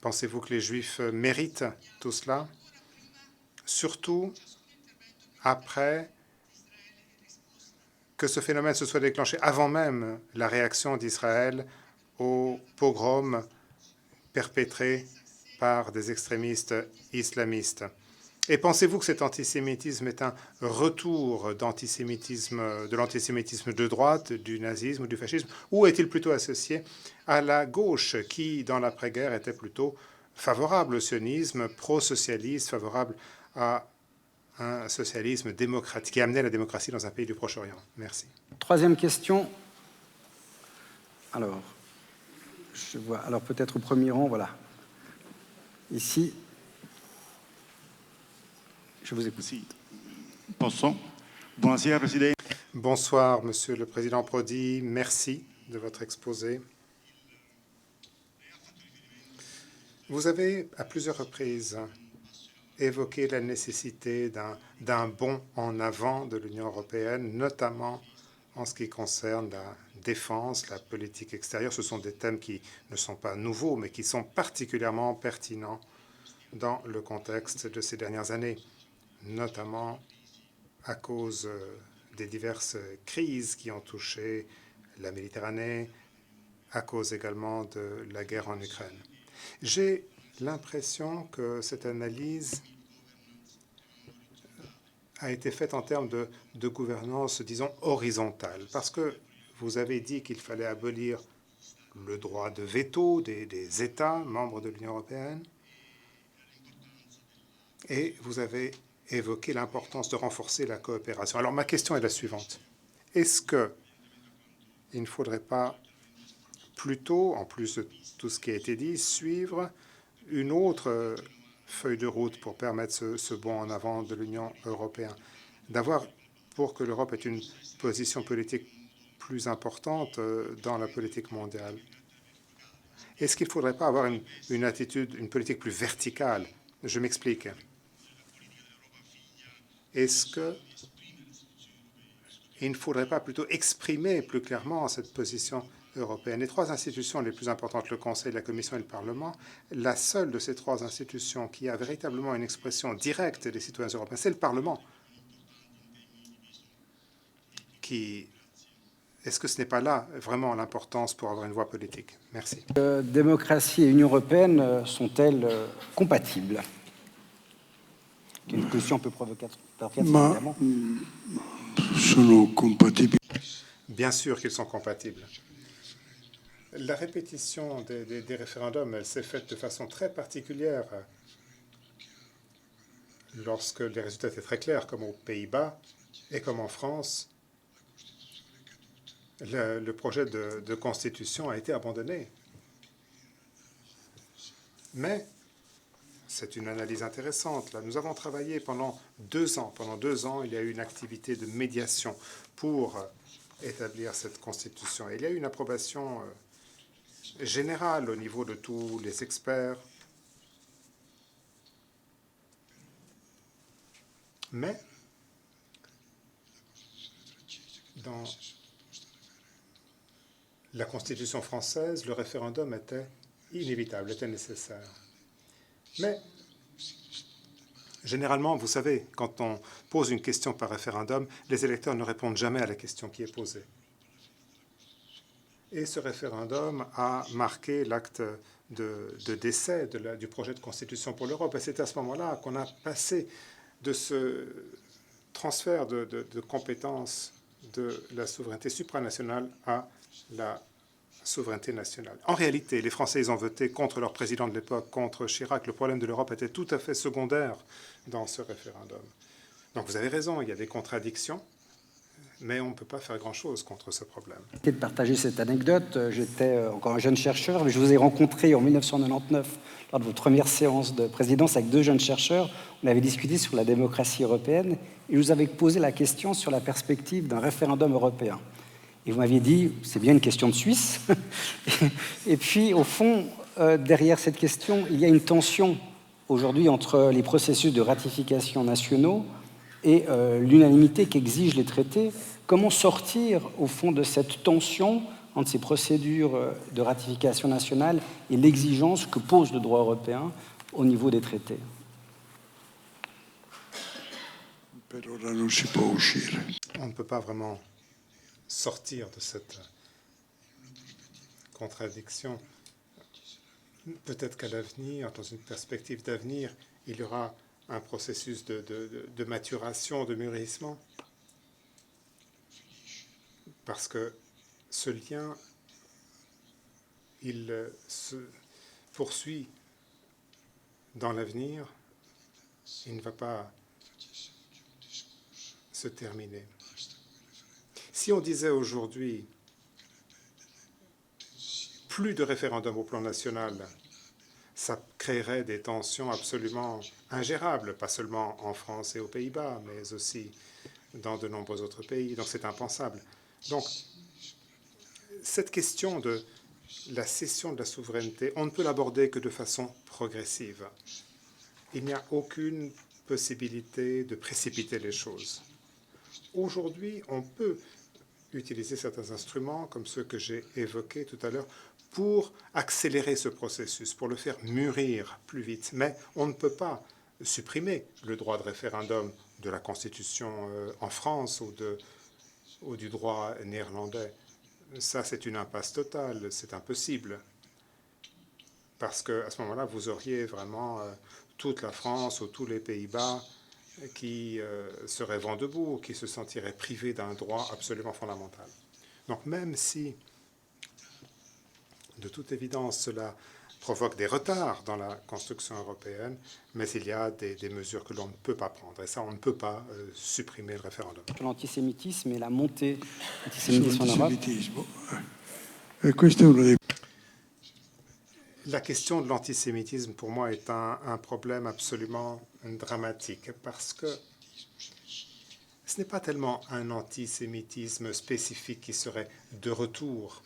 Pensez-vous que les Juifs méritent tout cela? Surtout après que ce phénomène se soit déclenché avant même la réaction d'Israël au pogrom perpétré par des extrémistes islamistes. Et pensez-vous que cet antisémitisme est un retour de l'antisémitisme de droite, du nazisme ou du fascisme, ou est-il plutôt associé à la gauche qui, dans l'après-guerre, était plutôt favorable au sionisme, pro-socialiste, favorable à un socialisme démocratique qui amenait la démocratie dans un pays du Proche-Orient? Merci. Troisième question. Alors, je vois. Alors peut-être au premier rang, voilà. Ici. Je vous écoute. Bonsoir, Monsieur le Président Prodi. Merci de votre exposé. Vous avez, à plusieurs reprises, évoqué la nécessité d'un bond en avant de l'Union européenne, notamment en ce qui concerne la défense, la politique extérieure. Ce sont des thèmes qui ne sont pas nouveaux, mais qui sont particulièrement pertinents dans le contexte de ces dernières années, notamment à cause des diverses crises qui ont touché la Méditerranée, à cause également de la guerre en Ukraine. J'ai l'impression que cette analyse a été faite en termes de gouvernance, disons, horizontale, parce que vous avez dit qu'il fallait abolir le droit de veto des États membres de l'Union européenne, et vous avez évoqué l'importance de renforcer la coopération. Alors ma question est la suivante. Est-ce qu'il ne faudrait pas plutôt, en plus de tout ce qui a été dit, suivre une autre feuille de route pour permettre ce bond en avant de l'Union européenne, d'avoir, pour que l'Europe ait une position politique plus importante dans la politique mondiale? Est-ce qu'il ne faudrait pas avoir une attitude, une politique plus verticale? Je m'explique. Est-ce qu'il ne faudrait pas plutôt exprimer plus clairement cette position européenne? Les trois institutions les plus importantes, le Conseil, la Commission et le Parlement, la seule de ces trois institutions qui a véritablement une expression directe des citoyens européens, c'est le Parlement. Est-ce que ce n'est pas là vraiment l'importance pour avoir une voix politique? Merci. Démocratie et Union européenne sont-elles compatibles? qui est une position un peu provocatrice, Ma évidemment. sono compatibili. Bien sûr qu'ils sont compatibles. La répétition des référendums, elle s'est faite de façon très particulière lorsque les résultats étaient très clairs, comme aux Pays-Bas et comme en France. Le projet de constitution a été abandonné. Mais c'est une analyse intéressante. Là, nous avons travaillé pendant 2 ans. Pendant 2 ans, il y a eu une activité de médiation pour établir cette constitution. Et il y a eu une approbation générale au niveau de tous les experts. Mais dans la Constitution française, le référendum était inévitable, était nécessaire. Mais généralement, vous savez, quand on pose une question par référendum, les électeurs ne répondent jamais à la question qui est posée. Et ce référendum a marqué l'acte de décès du projet de constitution pour l'Europe. Et c'est à ce moment-là qu'on a passé de ce transfert de compétences de la souveraineté supranationale à la souveraineté nationale. En réalité, les Français, ils ont voté contre leur président de l'époque, contre Chirac. Le problème de l'Europe était tout à fait secondaire dans ce référendum. Donc vous avez raison, il y a des contradictions, mais on ne peut pas faire grand-chose contre ce problème. De partager cette anecdote, j'étais encore un jeune chercheur, mais je vous ai rencontré en 1999 lors de votre première séance de présidence avec 2 jeunes chercheurs. On avait discuté sur la démocratie européenne et je vous avais posé la question sur la perspective d'un référendum européen. Et vous m'aviez dit, c'est bien une question de Suisse. Et puis, au fond, derrière cette question, il y a une tension aujourd'hui entre les processus de ratification nationaux et l'unanimité qu'exigent les traités. Comment sortir, au fond, de cette tension entre ces procédures de ratification nationale et l'exigence que pose le droit européen au niveau des traités? On ne peut pas vraiment sortir de cette contradiction. Peut-être qu'à l'avenir, dans une perspective d'avenir, il y aura un processus de maturation, de mûrissement, parce que ce lien, il se poursuit dans l'avenir, il ne va pas se terminer. Si on disait aujourd'hui plus de référendum au plan national, ça créerait des tensions absolument ingérables, pas seulement en France et aux Pays-Bas, mais aussi dans de nombreux autres pays. Donc c'est impensable. Donc cette question de la cession de la souveraineté, on ne peut l'aborder que de façon progressive. Il n'y a aucune possibilité de précipiter les choses. Aujourd'hui, on peut utiliser certains instruments, comme ceux que j'ai évoqués tout à l'heure, pour accélérer ce processus, pour le faire mûrir plus vite. Mais on ne peut pas supprimer le droit de référendum de la Constitution en France ou du droit néerlandais. Ça, c'est une impasse totale, c'est impossible. Parce qu'à ce moment-là, vous auriez vraiment toute la France ou tous les Pays-Bas qui seraient vent debout, qui se sentiraient privés d'un droit absolument fondamental. Donc même si, de toute évidence, cela provoque des retards dans la construction européenne, mais il y a des mesures que l'on ne peut pas prendre. Et ça, on ne peut pas supprimer le référendum. L'antisémitisme et la montée de l'antisémitisme en Europe. La question de l'antisémitisme, pour moi, est un problème absolument dramatique, parce que ce n'est pas tellement un antisémitisme spécifique qui serait de retour,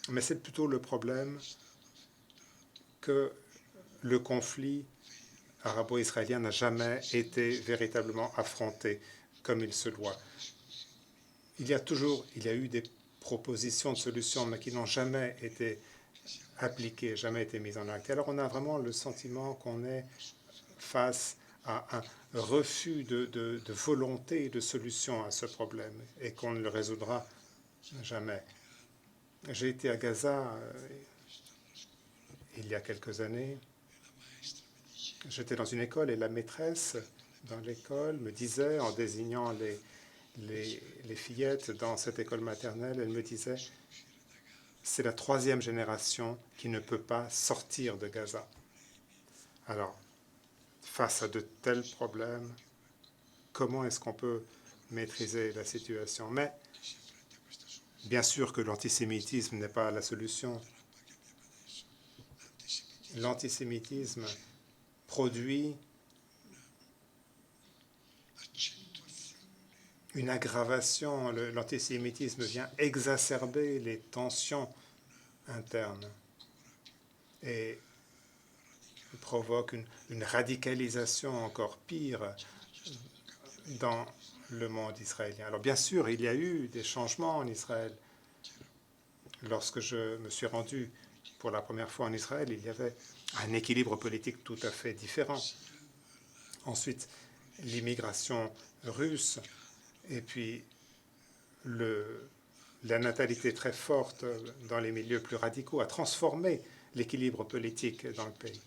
mais c'est plutôt le problème que le conflit arabo-israélien n'a jamais été véritablement affronté comme il se doit. Il y a eu des propositions de solutions, mais qui n'ont jamais été appliquées, jamais été mises en acte. Alors on a vraiment le sentiment qu'on est face à un refus de volonté de solution à ce problème et qu'on ne le résoudra jamais. J'ai été à Gaza il y a quelques années J'étais dans une école et la maîtresse dans l'école me disait, en désignant les fillettes dans cette école maternelle, elle me disait « c'est la 3e génération qui ne peut pas sortir de Gaza ». Alors, face à de tels problèmes, comment est-ce qu'on peut maîtriser la situation? Mais bien sûr que l'antisémitisme n'est pas la solution. L'antisémitisme produit une aggravation. L'antisémitisme vient exacerber les tensions internes et provoque une radicalisation encore pire dans le monde israélien. Alors bien sûr, il y a eu des changements en Israël. Lorsque je me suis rendu pour la première fois en Israël, il y avait un équilibre politique tout à fait différent. Ensuite, l'immigration russe et puis la natalité très forte dans les milieux plus radicaux a transformé l'équilibre politique dans le pays.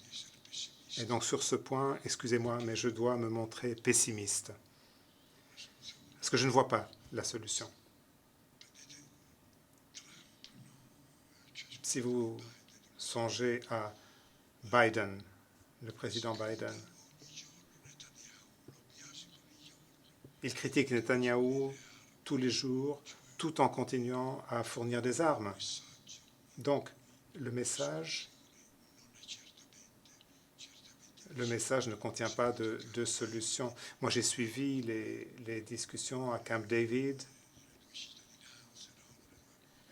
Et donc sur ce point, excusez-moi, mais je dois me montrer pessimiste. Parce que je ne vois pas la solution. Si vous songez à Biden, le président Biden, il critique Netanyahou tous les jours, tout en continuant à fournir des armes. Donc, le message ne contient pas de solution. Moi, j'ai suivi les discussions à Camp David,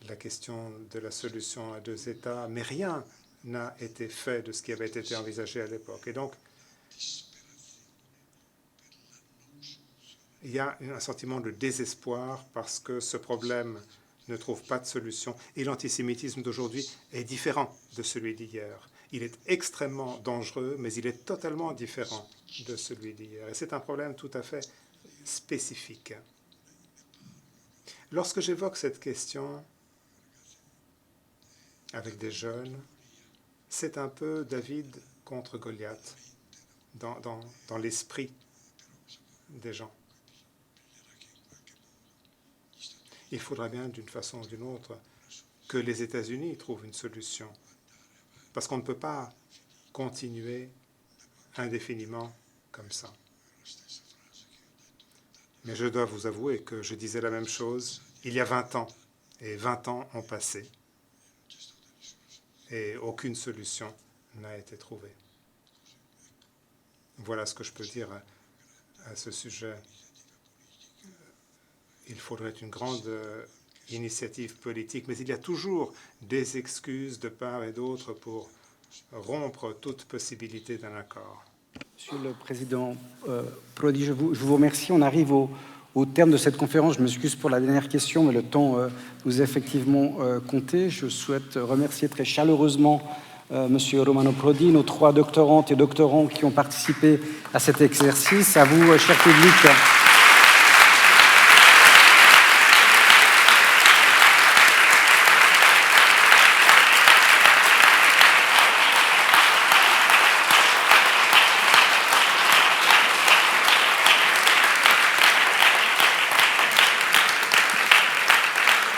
la question de la solution à 2 États, mais rien n'a été fait de ce qui avait été envisagé à l'époque. Et donc, il y a un sentiment de désespoir parce que ce problème ne trouve pas de solution. Et l'antisémitisme d'aujourd'hui est différent de celui d'hier. Il est extrêmement dangereux, mais il est totalement différent de celui d'hier. Et c'est un problème tout à fait spécifique. Lorsque j'évoque cette question avec des jeunes, c'est un peu David contre Goliath dans l'esprit des gens. Il faudra bien, d'une façon ou d'une autre, que les États-Unis trouvent une solution. Parce qu'on ne peut pas continuer indéfiniment comme ça. Mais je dois vous avouer que je disais la même chose il y a 20 ans. Et 20 ans ont passé. Et aucune solution n'a été trouvée. Voilà ce que je peux dire à ce sujet. Il faudrait une grande initiative politique, mais il y a toujours des excuses de part et d'autre pour rompre toute possibilité d'un accord. Monsieur le Président Prodi, je vous remercie. On arrive au terme de cette conférence. Je m'excuse pour la dernière question, mais le temps nous est effectivement compté. Je souhaite remercier très chaleureusement Monsieur Romano Prodi, nos 3 doctorantes et doctorants qui ont participé à cet exercice. À vous, cher public.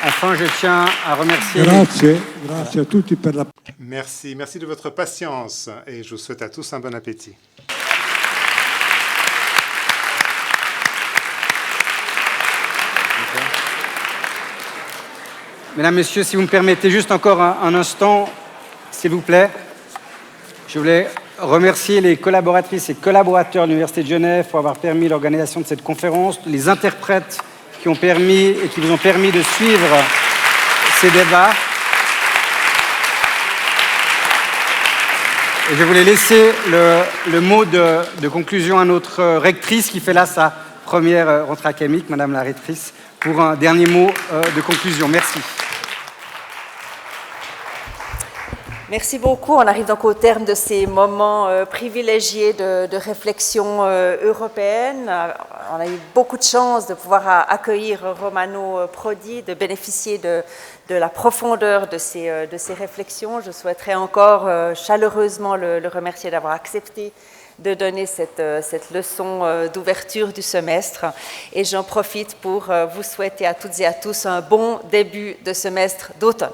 Enfin, je tiens à remercier... Grazie a tutti per la... Merci de votre patience et je vous souhaite à tous un bon appétit. Mesdames, Messieurs, si vous me permettez juste encore un instant, s'il vous plaît. Je voulais remercier les collaboratrices et collaborateurs de l'Université de Genève pour avoir permis l'organisation de cette conférence, les interprètes qui vous ont permis de suivre ces débats. Et je voulais laisser le mot de conclusion à notre rectrice qui fait là sa première rentrée académique, Madame la rectrice, pour un dernier mot de conclusion. Merci. Merci beaucoup. On arrive donc au terme de ces moments privilégiés de réflexion européenne. On a eu beaucoup de chance de pouvoir accueillir Romano Prodi, de bénéficier de la profondeur de ces réflexions. Je souhaiterais encore chaleureusement le remercier d'avoir accepté de donner cette leçon d'ouverture du semestre. Et j'en profite pour vous souhaiter à toutes et à tous un bon début de semestre d'automne.